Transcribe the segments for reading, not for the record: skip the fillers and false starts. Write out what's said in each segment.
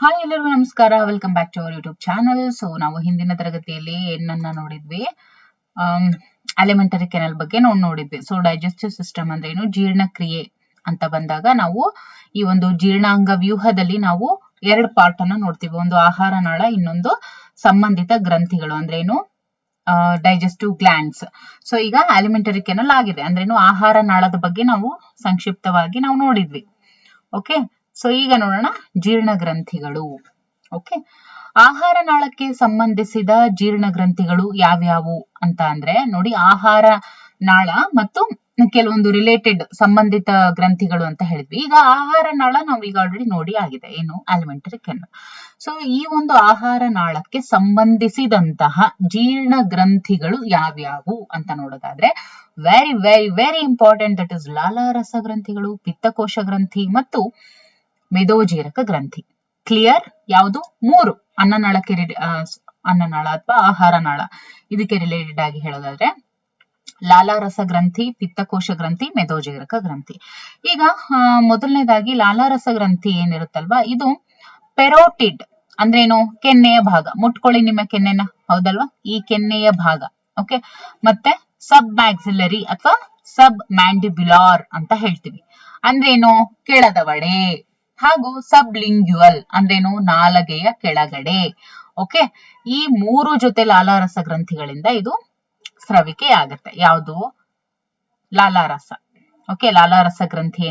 Hi ಎಲ್ಲರಿಗೂ ನಮಸ್ಕಾರ. Welcome back to our YouTube channel. So ನಾವು ಹಿಂದಿನ ತರಗತಿಯಲ್ಲಿ ಏನನ್ನ ನೋಡಿದ್ವಿ, ಅಲಿಮೆಂಟರಿ ಕೆನಲ್ ಬಗ್ಗೆ ನೋಡಿದ್ವಿ. ಸೊ ಡೈಜೆಸ್ಟಿವ್ ಸಿಸ್ಟಮ್ ಅಂದ್ರೆ ಏನು, ಜೀರ್ಣಕ್ರಿಯೆ ಅಂತ ಬಂದಾಗ ನಾವು ಈ ಒಂದು ಜೀರ್ಣಾಂಗ ವ್ಯೂಹದಲ್ಲಿ ನಾವು ಎರಡು ಪಾರ್ಟ್ ಅನ್ನ ನೋಡ್ತೀವಿ. ಒಂದು ಆಹಾರ ನಾಳ, ಇನ್ನೊಂದು ಸಂಬಂಧಿತ ಗ್ರಂಥಿಗಳು ಅಂದ್ರೆ ಏನು, ಡೈಜೆಸ್ಟಿವ್ ಗ್ಲ್ಯಾಂಡ್ಸ್. ಸೊ ಈಗ ಅಲಿಮೆಂಟರಿ ಕೆನಲ್ ಆಗಿದೆ ಅಂದ್ರೇನು, ಆಹಾರ ನಾಳದ ಬಗ್ಗೆ ನಾವು ಸಂಕ್ಷಿಪ್ತವಾಗಿ ನಾವು ನೋಡಿದ್ವಿ. ಓಕೆ, ಸೊ ಈಗ ನೋಡೋಣ ಜೀರ್ಣ ಗ್ರಂಥಿಗಳು. ಓಕೆ, ಆಹಾರ ನಾಳಕ್ಕೆ ಸಂಬಂಧಿಸಿದ ಜೀರ್ಣ ಗ್ರಂಥಿಗಳು ಯಾವ್ಯಾವು ಅಂತ ಅಂದ್ರೆ ನೋಡಿ, ಆಹಾರ ನಾಳ ಮತ್ತು ಕೆಲವೊಂದು ರಿಲೇಟೆಡ್ ಸಂಬಂಧಿತ ಗ್ರಂಥಿಗಳು ಅಂತ ಹೇಳಿದ್ವಿ. ಈಗ ಆಹಾರ ನಾಳ ನಾವೀಗ ಆಲ್ರೆಡಿ ನೋಡಿ ಆಗಿದೆ, ಏನು ಅಲಿಮೆಂಟರಿ ಕೆನಲ್. ಸೊ ಈ ಒಂದು ಆಹಾರ ನಾಳಕ್ಕೆ ಸಂಬಂಧಿಸಿದಂತಹ ಜೀರ್ಣ ಗ್ರಂಥಿಗಳು ಯಾವ್ಯಾವು ಅಂತ ನೋಡೋದಾದ್ರೆ, very very very important, that is ಲಾಲಾರಸ ಗ್ರಂಥಿಗಳು, ಪಿತ್ತಕೋಶ ಗ್ರಂಥಿ ಮತ್ತು ಮೇದೋಜೀರಕ ಗ್ರಂಥಿ. ಕ್ಲಿಯರ್? ಯಾವುದು? ಮೂರು ಅನ್ನನಾಳಕ್ಕೆ ಅನ್ನನಾಳ ಅಥವಾ ಆಹಾರ ನಾಳ, ಇದಕ್ಕೆ ರಿಲೇಟೆಡ್ ಆಗಿ ಹೇಳೋದಾದ್ರೆ ಲಾಲಾರಸ ಗ್ರಂಥಿ, ಪಿತ್ತಕೋಶ ಗ್ರಂಥಿ, ಮೇದೋಜೀರಕ ಗ್ರಂಥಿ. ಈಗ ಮೊದಲನೇದಾಗಿ ಲಾಲಾರಸ ಗ್ರಂಥಿ ಏನಿರುತ್ತಲ್ವಾ, ಇದು ಪೆರೋಟಿಡ್ ಅಂದ್ರೇನು, ಕೆನ್ನೆಯ ಭಾಗ. ಮುಟ್ಕೊಳ್ಳಿ ನಿಮ್ಮ ಕೆನ್ನೆನ, ಹೌದಲ್ವಾ, ಈ ಕೆನ್ನೆಯ ಭಾಗ. ಓಕೆ, ಮತ್ತೆ ಸಬ್ ಮ್ಯಾಕ್ಸಿಲರಿ ಅಥವಾ ಸಬ್ ಮ್ಯಾಂಡಿಬ್ಯುಲಾರ್ ಅಂತ ಹೇಳ್ತೀವಿ, ಅಂದ್ರೇನು ಕೆಳದವಡೆ. ಹಾಗೂ ಸಬ್ ಲಿಂಗ್ಯುವಲ್ ಅಂದ್ರೇನು, ನಾಲಗೆಯ ಕೆಳಗಡೆ. ಓಕೆ, ಈ ಮೂರು ಜೊತೆ ಲಾಲಾರಸ ಗ್ರಂಥಿಗಳಿಂದ ಇದು ಸ್ರವಿಕೆ ಆಗತ್ತೆ. ಯಾವುದು? ಲಾಲಾರಸ. ಓಕೆ, ಲಾಲಾರಸ ಗ್ರಂಥಿ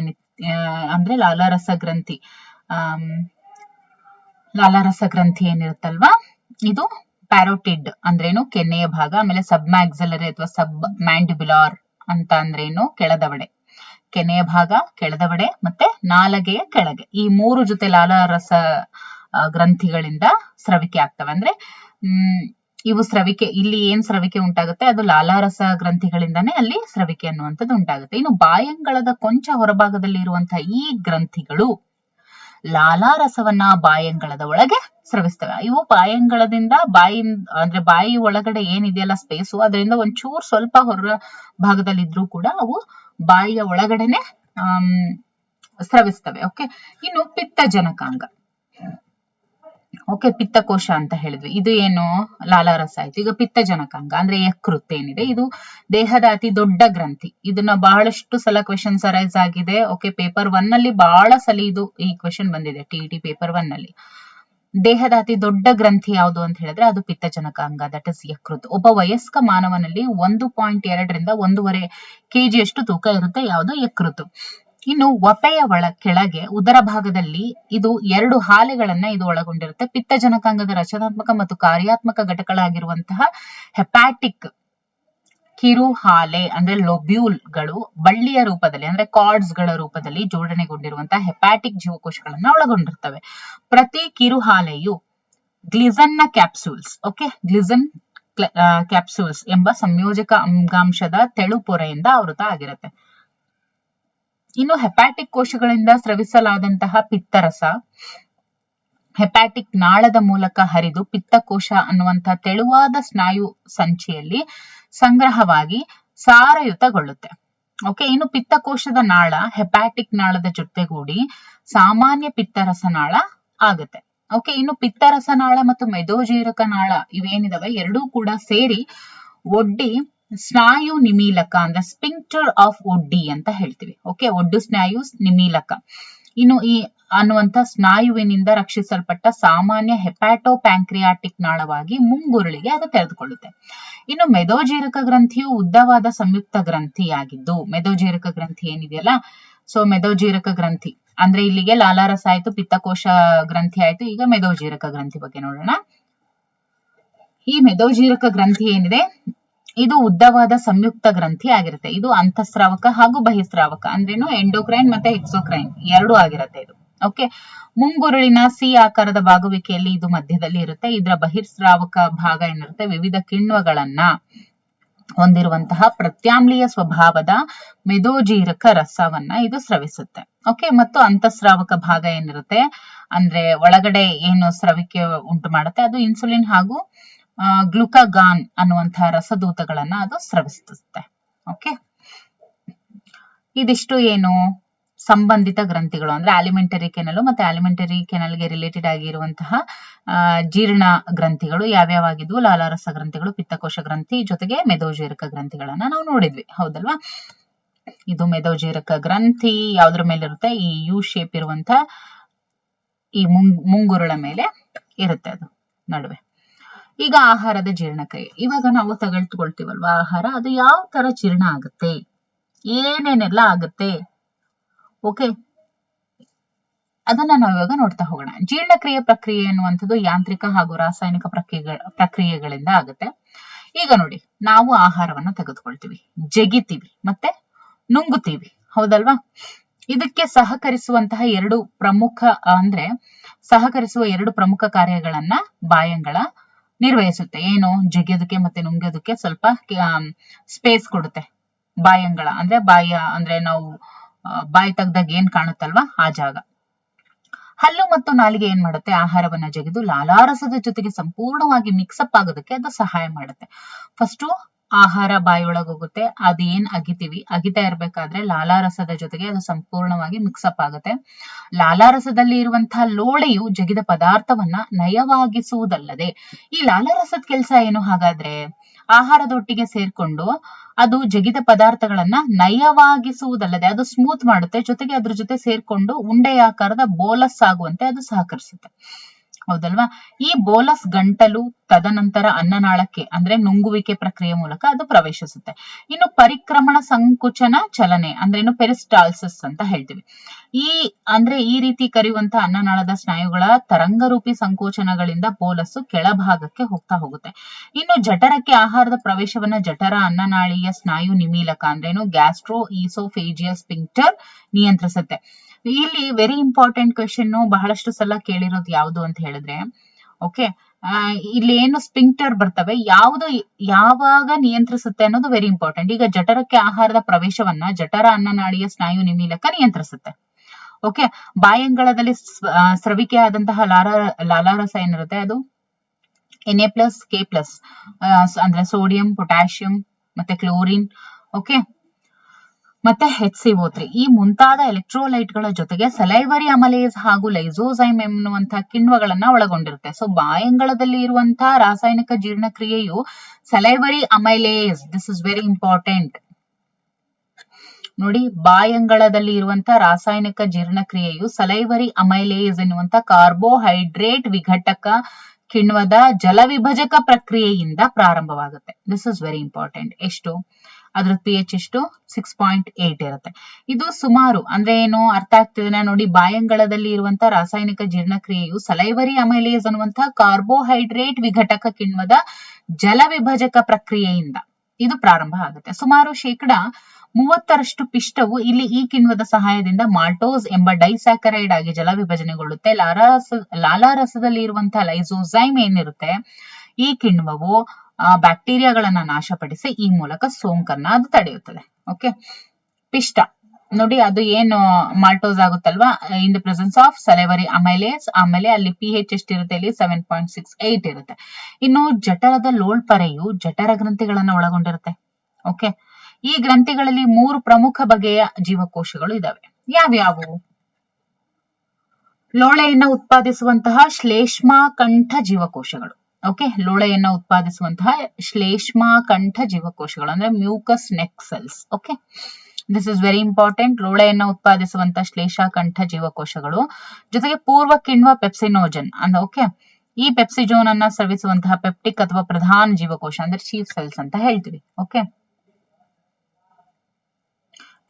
ಅಂದ್ರೆ ಲಾಲಾರಸ ಗ್ರಂಥಿ ಲಾಲಾರಸ ಗ್ರಂಥಿ ಏನಿರುತ್ತಲ್ವಾ, ಇದು ಪ್ಯಾರೋಟಿಡ್ ಅಂದ್ರೇನು, ಕೆನ್ನೆಯ ಭಾಗ. ಆಮೇಲೆ ಸಬ್ ಮ್ಯಾಕ್ಸಿಲರಿ ಅಥವಾ ಸಬ್ ಮ್ಯಾಂಡಿಬ್ಯುಲಾರ್ ಅಂತ ಅಂದ್ರೇನು, ಕೆಳದವಡೆ. ಕೆನೆಯ ಭಾಗ, ಕೆಳದವಡೆ ಮತ್ತೆ ನಾಲಗೆಯ ಕೆಳಗೆ, ಈ ಮೂರು ಜೊತೆ ಲಾಲಾರಸ ಗ್ರಂಥಿಗಳಿಂದ ಸ್ರವಿಕೆ ಆಗ್ತವೆ. ಅಂದ್ರೆ ಇವು ಸ್ರವಿಕೆ, ಇಲ್ಲಿ ಏನ್ ಸ್ರವಿಕೆ ಉಂಟಾಗುತ್ತೆ ಅದು ಲಾಲಾರಸ ಗ್ರಂಥಿಗಳಿಂದಾನೇ ಅಲ್ಲಿ ಸ್ರವಿಕೆ ಅನ್ನುವಂಥದ್ದು ಉಂಟಾಗುತ್ತೆ. ಇನ್ನು ಬಾಯಂಗಳದ ಕೊಂಚ ಹೊರಭಾಗದಲ್ಲಿ ಇರುವಂತಹ ಈ ಗ್ರಂಥಿಗಳು ಲಾಲಾರಸವನ್ನ ಬಾಯಂಗಳದ ಒಳಗೆ ಸ್ರವಿಸ್ತವೆ. ಇವು ಬಾಯಂಗಳದಿಂದ ಅಂದ್ರೆ ಬಾಯಿ ಒಳಗಡೆ ಏನಿದೆಯಲ್ಲ ಸ್ಪೇಸು, ಅದರಿಂದ ಒಂಚೂರು ಸ್ವಲ್ಪ ಹೊರ ಭಾಗದಲ್ಲಿ ಇದ್ರೂ ಕೂಡ ಅವು ಬಾಯಿಯ ಒಳಗಡೆನೆ ಸ್ರವಿಸ್ತವೆ. ಓಕೆ, ಇನ್ನು ಪಿತ್ತ ಜನಕಾಂಗ. ಓಕೆ, ಪಿತ್ತಕೋಶ ಅಂತ ಹೇಳಿದ್ವಿ, ಇದು ಏನು ಲಾಲಾರಸ ಆಯ್ತು. ಈಗ ಪಿತ್ತ ಜನಕಾಂಗ ಅಂದ್ರೆ ಯಕೃತ್ ಏನಿದೆ, ಇದು ದೇಹದ ಅತಿ ದೊಡ್ಡ ಗ್ರಂಥಿ. ಇದನ್ನ ಬಹಳಷ್ಟು ಸಲ ಕ್ವೆಶನ್ಸ್ ಅರೈಸ್ ಆಗಿದೆ. ಓಕೆ, ಪೇಪರ್ 1 ಅಲ್ಲಿ ಬಹಳ ಸಲ ಇದು ಈ ಕ್ವೆಶನ್ ಬಂದಿದೆ, ಟಿಇಟಿ ಪೇಪರ್ 1 ಅಲ್ಲಿ. ದೇಹದ ಅತಿ ದೊಡ್ಡ ಗ್ರಂಥಿ ಯಾವುದು ಅಂತ ಹೇಳಿದ್ರೆ ಅದು ಪಿತ್ತ ಜನಕಾಂಗ, ದಟ್ ಇಸ್ ಯಕೃತ್. ಒಬ್ಬ ವಯಸ್ಕ ಮಾನವನಲ್ಲಿ 1.2 ರಿಂದ 1.5 kg ಅಷ್ಟು ತೂಕ ಇರುತ್ತೆ. ಯಾವುದು? ಯಕೃತ್. ಇನ್ನು ವಪೆಯ ಕೆಳಗೆ ಉದರ ಭಾಗದಲ್ಲಿ ಇದು 2 ಹಾಲೆಗಳನ್ನ ಇದು ಒಳಗೊಂಡಿರುತ್ತೆ. ಪಿತ್ತ ಜನಕಾಂಗದ ರಚನಾತ್ಮಕ ಮತ್ತು ಕಾರ್ಯಾತ್ಮಕ ಘಟಕಗಳಾಗಿರುವಂತಹ ಹೆಪಾಟಿಕ್ ಕಿರು ಹಾಲೆ ಅಂದ್ರೆ ಲೊಬ್ಯೂಲ್ಗಳು ಬಳ್ಳಿಯ ರೂಪದಲ್ಲಿ ಅಂದ್ರೆ ಕಾರ್ಡ್ಸ್ ಗಳ ರೂಪದಲ್ಲಿ ಜೋಡಣೆಗೊಂಡಿರುವಂತಹ ಹೆಪಾಟಿಕ್ ಜೀವಕೋಶಗಳನ್ನ ಒಳಗೊಂಡಿರ್ತವೆ. ಪ್ರತಿ ಕಿರುಹಾಲೆಯು ಗ್ಲಿಸನ್ ನ ಕ್ಯಾಪ್ಸೂಲ್ಸ್, ಓಕೆ, ಗ್ಲಿಸನ್ ಕ್ಯಾಪ್ಸೂಲ್ಸ್ ಎಂಬ ಸಂಯೋಜಕ ಅಂಗಾಂಶದ ತೆಳು ಪೊರೆಯಿಂದ ಆವೃತ ಆಗಿರುತ್ತೆ. ಇನ್ನು ಹೆಪಾಟಿಕ್ ಕೋಶಗಳಿಂದ ಸ್ರವಿಸಲಾದಂತಹ ಪಿತ್ತರಸ ಹೆಪಾಟಿಕ್ ನಾಳದ ಮೂಲಕ ಹರಿದು ಪಿತ್ತಕೋಶ ಅನ್ನುವಂತಹ ತೆಳುವಾದ ಸ್ನಾಯು ಸಂಚಿಯಲ್ಲಿ ಸಂಗ್ರಹವಾಗಿ ಸಾರಯುತಗೊಳ್ಳುತ್ತೆ. ಓಕೆ, ಇನ್ನು ಪಿತ್ತಕೋಶದ ನಾಳ ಹೆಪಾಟಿಕ್ ನಾಳದ ಜೊತೆಗೂಡಿ ಸಾಮಾನ್ಯ ಪಿತ್ತರಸ ನಾಳ ಆಗುತ್ತೆ. ಓಕೆ, ಇನ್ನು ಪಿತ್ತರಸ ನಾಳ ಮತ್ತು ಮೇದೋಜೀರಕ ನಾಳ ಇವೇನಿದಾವೆ ಎರಡೂ ಕೂಡ ಸೇರಿ ಒಡ್ಡಿ ಸ್ನಾಯು ನಿಮೀಲಕ ಅಂದ್ರೆ ಸ್ಪಿಂಕ್ಟರ್ ಆಫ್ ಒಡ್ಡಿ ಅಂತ ಹೇಳ್ತೀವಿ. ಓಕೆ, ಒಡ್ಡು ಸ್ನಾಯು ನಿಮೀಲಕ ಇನ್ನು ಈ ಅನ್ನುವಂತ ಸ್ನಾಯುವಿನಿಂದ ರಕ್ಷಿಸಲ್ಪಟ್ಟ ಸಾಮಾನ್ಯ ಹೆಪಾಟೋ ಪ್ಯಾಂಕ್ರಿಯಾಟಿಕ್ ನಾಳವಾಗಿ ಮುಂಗುರುಳಿಗೆ ಅದು ತೆರೆದುಕೊಳ್ಳುತ್ತೆ. ಇನ್ನು ಮೇದೋಜೀರಕ ಗ್ರಂಥಿಯು ಉದ್ದವಾದ ಸಂಯುಕ್ತ ಗ್ರಂಥಿಯಾಗಿದ್ದು, ಮೇದೋಜೀರಕ ಗ್ರಂಥಿ ಏನಿದೆಯಲ್ಲ, ಸೊ ಮೇದೋಜೀರಕ ಗ್ರಂಥಿ ಅಂದ್ರೆ ಇಲ್ಲಿಗೆ ಲಾಲಾರಸ ಆಯ್ತು, ಪಿತ್ತಕೋಶ ಗ್ರಂಥಿ ಆಯ್ತು. ಈಗ ಮೇದೋಜೀರಕ ಗ್ರಂಥಿ ಬಗ್ಗೆ ನೋಡೋಣ. ಈ ಮೇದೋಜೀರಕ ಗ್ರಂಥಿ ಏನಿದೆ ಇದು ಉದ್ದವಾದ ಸಂಯುಕ್ತ ಗ್ರಂಥಿ ಆಗಿರುತ್ತೆ. ಇದು ಅಂತಃಸ್ರಾವಕ ಹಾಗೂ ಬಹಿಸ್ರಾವಕ ಅಂದ್ರೇನು, ಎಂಡೋಕ್ರೈನ್ ಮತ್ತೆ ಎಕ್ಸೋಕ್ರೈನ್ ಎರಡೂ ಆಗಿರುತ್ತೆ ಇದು. ಓಕೆ, ಮುಂಗುರುಳಿನ ಸಿ ಆಕಾರದ ಬಾಗುವಿಕೆಯಲ್ಲಿ ಇದು ಮಧ್ಯದಲ್ಲಿ ಇರುತ್ತೆ. ಇದರ ಬಹಿರ್ಸ್ರಾವಕ ಭಾಗ ಏನಿರುತ್ತೆ ವಿವಿಧ ಕಿಣ್ವಗಳನ್ನ ಹೊಂದಿರುವಂತಹ ಪ್ರತ್ಯಾಮ್ಲೀಯ ಸ್ವಭಾವದ ಮೇದೋಜೀರಕ ರಸವನ್ನ ಇದು ಸ್ರವಿಸುತ್ತೆ. ಓಕೆ, ಮತ್ತು ಅಂತಃಸ್ರಾವಕ ಭಾಗ ಏನಿರುತ್ತೆ ಅಂದ್ರೆ ಒಳಗಡೆ ಏನು ಸ್ರವಿಕೆ ಉಂಟು ಮಾಡುತ್ತೆ ಅದು ಇನ್ಸುಲಿನ್ ಹಾಗೂ ಗ್ಲುಕಾಗಾನ್ ಅನ್ನುವಂತಹ ರಸದೂತಗಳನ್ನ ಅದು ಸ್ರವಿಸುತ್ತೆ. ಓಕೆ, ಇದಿಷ್ಟು ಏನು ಸಂಬಂಧಿತ ಗ್ರಂಥಿಗಳು ಅಂದ್ರೆ ಆಲಿಮೆಂಟರಿ ಕೆನಲ್ ಮತ್ತೆ ಆಲಿಮೆಂಟರಿ ಕೆನಲ್ಗೆ ರಿಲೇಟೆಡ್ ಆಗಿರುವಂತಹ ಜೀರ್ಣ ಗ್ರಂಥಿಗಳು ಯಾವ್ಯಾವಾಗಿದ್ವು? ಲಾಲಾರಸ ಗ್ರಂಥಿಗಳು, ಪಿತ್ತಕೋಶ ಗ್ರಂಥಿ ಜೊತೆಗೆ ಮೆದೋಜೀರಕ ಗ್ರಂಥಿಗಳನ್ನ ನಾವು ನೋಡಿದ್ವಿ, ಹೌದಲ್ವಾ? ಇದು ಮೆದೋಜೀರಕ ಗ್ರಂಥಿ ಯಾವ್ದ್ರ ಮೇಲೆ ಇರುತ್ತೆ? ಈ ಯು ಶೇಪ್ ಇರುವಂತ ಈ ಮುಂಗುರುಳ ಮೇಲೆ ಇರುತ್ತೆ, ಅದು ನಡುವೆ. ಈಗ ಆಹಾರದ ಜೀರ್ಣಕ್ರಿಯೆ, ಇವಾಗ ನಾವು ತಗೊಳ್ತೀವಲ್ವಾ ಆಹಾರ, ಅದು ಯಾವ ತರ ಜೀರ್ಣ ಆಗುತ್ತೆ, ಏನೇನೆಲ್ಲ ಆಗುತ್ತೆ, ಓಕೆ, ಅದನ್ನ ನಾವು ಇವಾಗ ನೋಡ್ತಾ ಹೋಗೋಣ. ಜೀರ್ಣಕ್ರಿಯೆ ಪ್ರಕ್ರಿಯೆ ಎನ್ನುವಂಥದ್ದು ಯಾಂತ್ರಿಕ ಹಾಗೂ ರಾಸಾಯನಿಕ ಪ್ರಕ್ರಿಯೆಗಳಿಂದ ಆಗುತ್ತೆ. ಈಗ ನೋಡಿ, ನಾವು ಆಹಾರವನ್ನ ತೆಗೆದುಕೊಳ್ತೀವಿ, ಜಗಿತೀವಿ ಮತ್ತೆ ನುಂಗುತ್ತೀವಿ, ಹೌದಲ್ವಾ? ಇದಕ್ಕೆ ಸಹಕರಿಸುವ ಎರಡು ಪ್ರಮುಖ ಕಾರ್ಯಗಳನ್ನ ಬಾಯಂಗಳ ನಿರ್ವಹಿಸುತ್ತೆ. ಏನು? ಜಗಿಯೋದಕ್ಕೆ ಮತ್ತೆ ನುಂಗೋದಕ್ಕೆ ಸ್ವಲ್ಪ ಸ್ಪೇಸ್ ಕೊಡುತ್ತೆ ಬಾಯಂಗಳ, ಅಂದ್ರೆ ಅಂದ್ರೆ ನಾವು ಬಾಯಿ ತೆಗ್ದಾಗ ಏನ್ ಕಾಣುತ್ತಲ್ವಾ ಆ ಜಾಗ. ಹಲ್ಲು ಮತ್ತು ನಾಲಿಗೆ ಏನ್ ಮಾಡುತ್ತೆ? ಆಹಾರವನ್ನ ಜಗಿದು ಲಾಲಾರಸದ ಜೊತೆಗೆ ಸಂಪೂರ್ಣವಾಗಿ ಮಿಕ್ಸಪ್ ಆಗೋದಕ್ಕೆ ಅದು ಸಹಾಯ ಮಾಡುತ್ತೆ. ಫಸ್ಟು ಆಹಾರ ಬಾಯಿಯೊಳಗೆ ಹೋಗುತ್ತೆ, ಅದೇನ್ ಅಗಿತಾ ಇರ್ಬೇಕಾದ್ರೆ ಲಾಲಾರಸದ ಜೊತೆಗೆ ಅದು ಸಂಪೂರ್ಣವಾಗಿ ಮಿಕ್ಸಪ್ ಆಗುತ್ತೆ. ಲಾಲಾರಸದಲ್ಲಿ ಇರುವಂತಹ ಲೋಳೆಯು ಜಗಿದ ಪದಾರ್ಥವನ್ನ ನಯವಾಗಿಸುವುದಲ್ಲದೆ, ಈ ಲಾಲಾರಸದ ಕೆಲಸ ಏನು ಹಾಗಾದ್ರೆ? ಆಹಾರದೊಟ್ಟಿಗೆ ಸೇರ್ಕೊಂಡು ಅದು ಜಗಿದ ಪದಾರ್ಥಗಳನ್ನ ನಯವಾಗಿಸುವುದಲ್ಲದೆ ಅದು ಸ್ಮೂತ್ ಮಾಡುತ್ತೆ, ಜೊತೆಗೆ ಅದ್ರ ಜೊತೆ ಸೇರ್ಕೊಂಡು ಉಂಡೆಯಾಕಾರದ ಬೋಲಸ್ ಆಗುವಂತೆ ಅದು ಸಹಕರಿಸುತ್ತೆ, ಹೌದಲ್ವಾ? ಈ ಬೋಲಸ್ ಗಂಟಲು ತದನಂತರ ಅನ್ನನಾಳಕ್ಕೆ ಅಂದ್ರೆ ನುಂಗುವಿಕೆ ಪ್ರಕ್ರಿಯೆ ಮೂಲಕ ಅದು ಪ್ರವೇಶಿಸುತ್ತೆ. ಇನ್ನು ಪರಿಕ್ರಮಣ ಸಂಕುಚನ ಚಲನೆ ಅಂದ್ರೆ ಪೆರಿಸ್ಟಾಲ್ಸಿಸ್ ಅಂತ ಹೇಳ್ತೀವಿ. ಈ ರೀತಿ ಕರೆಯುವಂತ ಅನ್ನನಾಳದ ಸ್ನಾಯುಗಳ ತರಂಗರೂಪಿ ಸಂಕೋಚನಗಳಿಂದ ಬೋಲಸ್ಸು ಕೆಳಭಾಗಕ್ಕೆ ಹೋಗುತ್ತೆ. ಇನ್ನು ಜಠರಕ್ಕೆ ಆಹಾರದ ಪ್ರವೇಶವನ್ನ ಜಠರ ಅನ್ನನಾಳೀಯ ಸ್ನಾಯು ನಿಮೀಲಕ ಅಂದ್ರೇನು ಗ್ಯಾಸ್ಟ್ರೋ ಈಸೋಫೇಜಿಯಸ್ ಸ್ಪಿಂಕ್ಟರ್ ನಿಯಂತ್ರಿಸುತ್ತೆ. ಇಲ್ಲಿ ವೆರಿ ಇಂಪಾರ್ಟೆಂಟ್ ಕ್ವೆಶನ್, ಬಹಳಷ್ಟು ಸಲ ಕೇಳಿರೋದು ಯಾವುದು ಅಂತ ಹೇಳಿದ್ರೆ, ಓಕೆ, ಇಲ್ಲಿ ಏನು ಸ್ಪಿಂಕ್ಟರ್ ಬರ್ತವೆ ಯಾವಾಗ ನಿಯಂತ್ರಿಸುತ್ತೆ ಅನ್ನೋದು ವೆರಿ ಇಂಪಾರ್ಟೆಂಟ್. ಈಗ ಜಠರಕ್ಕೆ ಆಹಾರದ ಪ್ರವೇಶವನ್ನ ಜಠರ ಅನ್ನನಾಳೀಯ ಸ್ನಾಯು ನಿಮೀಲಕ ನಿಯಂತ್ರಿಸುತ್ತೆ. ಓಕೆ, ಬಾಯಂಗಳದಲ್ಲಿ ಸ್ರವಿಕೆ ಆದಂತಹ ಲಾಲಾರಸ ಏನಿರುತ್ತೆ ಅದು Na+K+, ಅಂದ್ರೆ ಸೋಡಿಯಂ, ಪೊಟ್ಯಾಷಿಯಂ ಮತ್ತೆ ಕ್ಲೋರಿನ್, ಓಕೆ, ಮತ್ತೆ HCO3 ಈ ಮುಂತಾದ ಎಲೆಕ್ಟ್ರೋಲೈಟ್ ಗಳ ಜೊತೆಗೆ ಸಲೈವರಿ ಅಮಲೇಸ್ ಹಾಗೂ ಲೈಸೋಸೈಮ್ ಎನ್ನುವಂತಹ ಕಿಣ್ವಗಳನ್ನ ಒಳಗೊಂಡಿರುತ್ತೆ. ಸೊ ಬಾಯಂಗಳದಲ್ಲಿ ಇರುವಂತಹ ರಾಸಾಯನಿಕ ಜೀರ್ಣಕ್ರಿಯೆಯು salivary amylase, this is very important ನೋಡಿ. ಬಾಯಂಗಳದಲ್ಲಿ ಇರುವಂತಹ ರಾಸಾಯನಿಕ ಜೀರ್ಣಕ್ರಿಯೆಯು ಸಲೈವರಿ ಅಮೈಲೇಸ್ ಎನ್ನುವಂತ ಕಾರ್ಬೋಹೈಡ್ರೇಟ್ ವಿಘಟಕ ಕಿಣ್ವದ ಜಲವಿಭಜಕ ಪ್ರಕ್ರಿಯೆಯಿಂದ ಪ್ರಾರಂಭವಾಗುತ್ತೆ. This is very important. ಎಷ್ಟು? ಅದ್ರ pH ಎಷ್ಟು? 6.8 ಇರುತ್ತೆ. ಇದು ಸುಮಾರು ಅಂದ್ರೆ ಏನು ಅರ್ಥ ಆಗ್ತಿದೆ ನೋಡಿ. ಬಾಯಂಗಳದಲ್ಲಿ ಇರುವಂತಹ ರಾಸಾಯನಿಕ ಜೀರ್ಣಕ್ರಿಯೆಯು ಸಲೈವರಿ ಅಮೈಲೇಸ್ ಅನ್ನುವಂತಹ ಕಾರ್ಬೋಹೈಡ್ರೇಟ್ ವಿಘಟಕ ಕಿಣ್ವದ ಜಲವಿಭಜಕ ಪ್ರಕ್ರಿಯೆಯಿಂದ ಇದು ಪ್ರಾರಂಭ ಆಗುತ್ತೆ. ಸುಮಾರು 30% ಪಿಷ್ಟವು ಇಲ್ಲಿ ಈ ಕಿಣ್ವದ ಸಹಾಯದಿಂದ ಮಾಲ್ಟೋಸ್ ಎಂಬ ಡೈಸ್ಯಾಕರೈಡ್ ಆಗಿ ಜಲ ವಿಭಜನೆಗೊಳ್ಳುತ್ತೆ. ಲಾಲಾರಸದಲ್ಲಿ ಇರುವಂತಹ ಲೈಸೋಸೈಮ್ ಏನಿರುತ್ತೆ, ಈ ಕಿಣ್ವವು ಬ್ಯಾಕ್ಟೀರಿಯಾಗಳನ್ನ ನಾಶಪಡಿಸಿ ಈ ಮೂಲಕ ಸೋಂಕನ್ನ ಅದು ತಡೆಯುತ್ತದೆ. ಓಕೆ, ಪಿಷ್ಟ ನೋಡಿ, ಅದು ಏನು ಮಾಲ್ಟೋಸ್ ಆಗುತ್ತಲ್ವಾ in the presence of salivary amylase. ಆಮೇಲೆ ಅಲ್ಲಿ pH ಎಷ್ಟಿರುತ್ತೆ? ಇಲ್ಲಿ 7.68 ಇರುತ್ತೆ. ಇನ್ನು ಜಠರದ ಲೋಳ್ಪರೆಯು ಜಠರ ಗ್ರಂಥಿಗಳನ್ನ ಒಳಗೊಂಡಿರುತ್ತೆ. ಓಕೆ, ಈ ಗ್ರಂಥಿಗಳಲ್ಲಿ 3 ಪ್ರಮುಖ ಬಗೆಯ ಜೀವಕೋಶಗಳು ಇದಾವೆ. ಯಾವ್ಯಾವು? ಲೋಳೆಯನ್ನ ಉತ್ಪಾದಿಸುವಂತಹ ಶ್ಲೇಷ್ಮಾಕಂಠ ಜೀವಕೋಶಗಳು. ಓಕೆ, ಲೋಳೆಯನ್ನ ಉತ್ಪಾದಿಸುವಂತಹ ಶ್ಲೇಷ್ಮಾಕಂಠ ಜೀವಕೋಶಗಳು ಅಂದ್ರೆ mucus neck cells. Okay, this is very important. ಲೋಳೆಯನ್ನ ಉತ್ಪಾದಿಸುವಂತಹ ಶ್ಲೇಷಾಕಂಠ ಜೀವಕೋಶಗಳು, ಜೊತೆಗೆ ಪೂರ್ವ ಕಿಣ್ವ ಪೆಪ್ಸಿನೋಜನ್ ಅಂದ್ರೆ ಓಕೆ, ಈ ಪೆಪ್ಸಿಜೋನ್ ಅನ್ನ ಸ್ರವಿಸುವಂತಹ ಪೆಪ್ಟಿಕ್ ಅಥವಾ ಪ್ರಧಾನ ಜೀವಕೋಶ ಅಂದ್ರೆ ಚೀಫ್ ಸೆಲ್ಸ್ ಅಂತ ಹೇಳ್ತೀವಿ. ಓಕೆ,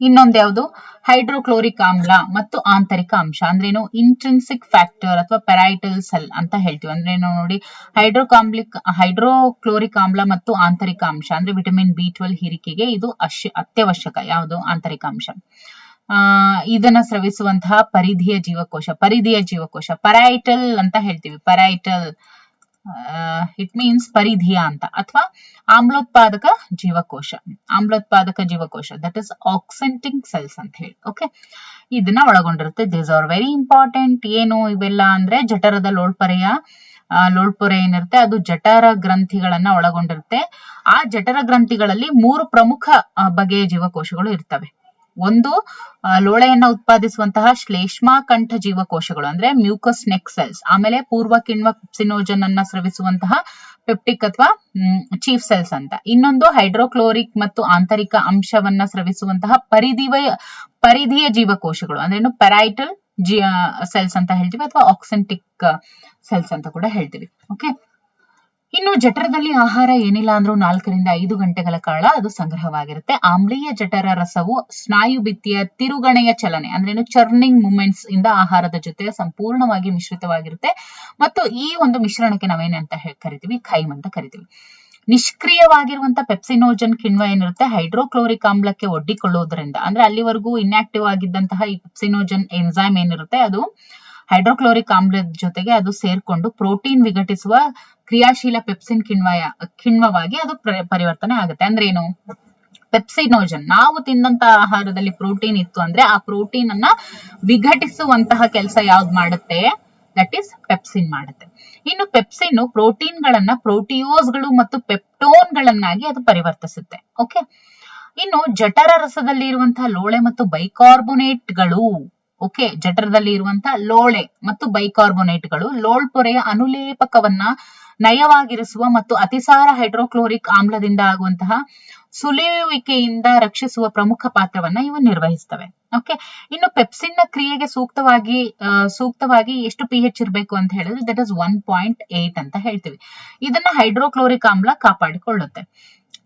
ಇನ್ನೊಂದು ಯಾವುದು? ಹೈಡ್ರೋಕ್ಲೋರಿಕ್ ಆಮ್ಲ ಮತ್ತು ಆಂತರಿಕ ಅಂಶ ಅಂದ್ರೇನು? ಇಂಟ್ರಿನ್ಸಿಕ್ ಫ್ಯಾಕ್ಟರ್ ಅಥವಾ ಪೆರೈಟಲ್ ಸೆಲ್ ಅಂತ ಹೇಳ್ತೀವಿ. ಅಂದ್ರೇನು ನೋಡಿ, ಹೈಡ್ರೋಕ್ಲೋರಿಕ್ ಆಮ್ಲ ಮತ್ತು ಆಂತರಿಕ ಅಂಶ ಅಂದ್ರೆ ವಿಟಮಿನ್ B12 ಹೀರಿಕೆಗೆ ಇದು ಅತ್ಯವಶ್ಯಕ. ಯಾವುದು? ಆಂತರಿಕ ಅಂಶ. ಇದನ್ನ ಸ್ರವಿಸುವಂತಹ ಪರಿಧಿಯ ಜೀವಕೋಶ ಪರೈಟಲ್ ಅಂತ ಹೇಳ್ತೀವಿ. ಪರೈಟಲ್ ಇಟ್ ಮೀನ್ಸ್ ಪರಿಧಿಯ ಅಂತ. ಅಥವಾ ಆಮ್ಲೋತ್ಪಾದಕ ಜೀವಕೋಶ ದಟ್ ಇಸ್ ಆಕ್ಸೆಂಟಿಂಗ್ ಸೆಲ್ಸ್ ಅಂತ ಹೇಳಿ. ಓಕೆ, ಇದನ್ನ ಒಳಗೊಂಡಿರುತ್ತೆ. These are very important. ಏನು ಇವೆಲ್ಲ ಅಂದ್ರೆ ಜಠರದ ಲೋಳ್ಪೊರೆ ಏನಿರುತ್ತೆ ಅದು ಜಠರ ಗ್ರಂಥಿಗಳನ್ನ ಒಳಗೊಂಡಿರುತ್ತೆ. ಆ ಜಠರ ಗ್ರಂಥಿಗಳಲ್ಲಿ 3 ಪ್ರಮುಖ ಬಗೆಯ ಜೀವಕೋಶಗಳು ಇರ್ತವೆ. ಒಂದು ಲೋಳೆಯನ್ನ ಉತ್ಪಾದಿಸುವಂತಹ ಶ್ಲೇಷ್ಮಾಕಂಠ ಜೀವಕೋಶಗಳು ಅಂದ್ರೆ ಮ್ಯೂಕಸ್ ನೆಕ್ ಸೆಲ್ಸ್, ಆಮೇಲೆ ಪೂರ್ವ ಕಿಣ್ವ ಪೆಪ್ಸಿನೋಜನ್ ಅನ್ನ ಸ್ರವಿಸುವಂತಹ ಪೆಪ್ಟಿಕ್ ಅಥವಾ ಚೀಫ್ ಸೆಲ್ಸ್ ಅಂತ, ಇನ್ನೊಂದು ಹೈಡ್ರೋಕ್ಲೋರಿಕ್ ಮತ್ತು ಆಂತರಿಕ ಅಂಶವನ್ನ ಸ್ರವಿಸುವಂತಹ ಪರಿಧಿಯ ಜೀವಕೋಶಗಳು ಅಂದ್ರೆ ಪೆರೈಟಲ್ ಸೆಲ್ಸ್ ಅಂತ ಹೇಳ್ತೀವಿ ಅಥವಾ ಆಕ್ಸೆಂಟಿಕ್ ಸೆಲ್ಸ್ ಅಂತ ಕೂಡ ಹೇಳ್ತೀವಿ. ಓಕೆ, ಇನ್ನು ಜಠರದಲ್ಲಿ ಆಹಾರ ಏನಿಲ್ಲ ಅಂದ್ರೂ 4 ರಿಂದ 5 ಗಂಟೆಗಳ ಕಾಲ ಅದು ಸಂಗ್ರಹವಾಗಿರುತ್ತೆ. ಆಮ್ಲೀಯ ಜಠರ ರಸವು ಸ್ನಾಯು ಭಿತ್ತಿಯ ತಿರುಗಣೆಯ ಚಲನೆ ಅಂದ್ರೆ ಚರ್ನಿಂಗ್ ಮೂಮೆಂಟ್ಸ್ ಇಂದ ಆಹಾರದ ಜೊತೆ ಸಂಪೂರ್ಣವಾಗಿ ಮಿಶ್ರಿತವಾಗಿರುತ್ತೆ ಮತ್ತು ಈ ಒಂದು ಮಿಶ್ರಣಕ್ಕೆ ನಾವೇನಂತ ಕರಿತೀವಿ, ಖೈಮ್ ಅಂತ ಕರಿತೀವಿ. ನಿಷ್ಕ್ರಿಯವಾಗಿರುವಂತ ಪೆಪ್ಸಿನೋಜನ್ ಕಿಣ್ವ ಏನಿರುತ್ತೆ ಹೈಡ್ರೋಕ್ಲೋರಿಕ್ ಆಮ್ಲಕ್ಕೆ ಒಡ್ಡಿಕೊಳ್ಳುವುದರಿಂದ ಅಂದ್ರೆ ಅಲ್ಲಿವರೆಗೂ ಇನ್ಆಕ್ಟಿವ್ ಆಗಿದ್ದಂತಹ ಈ ಪೆಪ್ಸಿನೋಜನ್ ಎನ್ಸೈಮ್ ಏನಿರುತ್ತೆ ಅದು ಹೈಡ್ರೋಕ್ಲೋರಿಕ್ ಆಮ್ಲದ ಜೊತೆಗೆ ಅದು ಸೇರ್ಕೊಂಡು ಪ್ರೋಟೀನ್ ವಿಘಟಿಸುವ ಕ್ರಿಯಾಶೀಲ ಪೆಪ್ಸಿನ್ ಕಿಣ್ವವಾಗಿ ಅದು ಪರಿವರ್ತನೆ ಆಗುತ್ತೆ. ಅಂದ್ರೆ ಏನು, ಪೆಪ್ಸಿನೋಜನ್ ನಾವು ತಿಂದಂತ ಆಹಾರದಲ್ಲಿ ಪ್ರೋಟೀನ್ ಇತ್ತು ಅಂದ್ರೆ ಆ ಪ್ರೋಟೀನ್ ಅನ್ನ ವಿಘಟಿಸುವಂತಹ ಕೆಲಸ ಯಾವ್ದು ಮಾಡುತ್ತೆ, ದಟ್ ಈಸ್ ಪೆಪ್ಸಿನ್ ಮಾಡುತ್ತೆ. ಇನ್ನು ಪೆಪ್ಸಿನ್ ಪ್ರೋಟೀನ್ ಗಳನ್ನ ಪ್ರೋಟಿಯೋಸ್ಗಳು ಮತ್ತು ಪೆಪ್ಟೋನ್ ಗಳನ್ನಾಗಿ ಅದು ಪರಿವರ್ತಿಸುತ್ತೆ. ಓಕೆ, ಇನ್ನು ಜಠರ ರಸದಲ್ಲಿ ಇರುವಂತಹ ಲೋಳೆ ಮತ್ತು ಬೈಕಾರ್ಬೋನೇಟ್ಗಳು, ಓಕೆ, ಜಠರದಲ್ಲಿ ಇರುವಂತಹ ಲೋಳೆ ಮತ್ತು ಬೈಕಾರ್ಬೋನೇಟ್ಗಳು ಲೋಳ್ಪೊರೆಯ ಅನುಲೇಪಕವನ್ನ ನಯವಾಗಿರಿಸುವ ಮತ್ತು ಅತಿಸಾರ ಹೈಡ್ರೋಕ್ಲೋರಿಕ್ ಆಮ್ಲದಿಂದ ಆಗುವಂತಹ ಸುಲಿಯುವಿಕೆಯಿಂದ ರಕ್ಷಿಸುವ ಪ್ರಮುಖ ಪಾತ್ರವನ್ನ ಇವು ನಿರ್ವಹಿಸ್ತವೆ. ಓಕೆ, ಇನ್ನು ಪೆಪ್ಸಿನ್ ನ ಕ್ರಿಯೆಗೆ ಸೂಕ್ತವಾಗಿ ಎಷ್ಟು pH ಇರಬೇಕು ಅಂತ ಹೇಳಿದ್ರೆ ದಟ್ ಇಸ್ 1.8 ಅಂತ ಹೇಳ್ತೀವಿ. ಇದನ್ನ ಹೈಡ್ರೋಕ್ಲೋರಿಕ್ ಆಮ್ಲ ಕಾಪಾಡಿಕೊಳ್ಳುತ್ತೆ.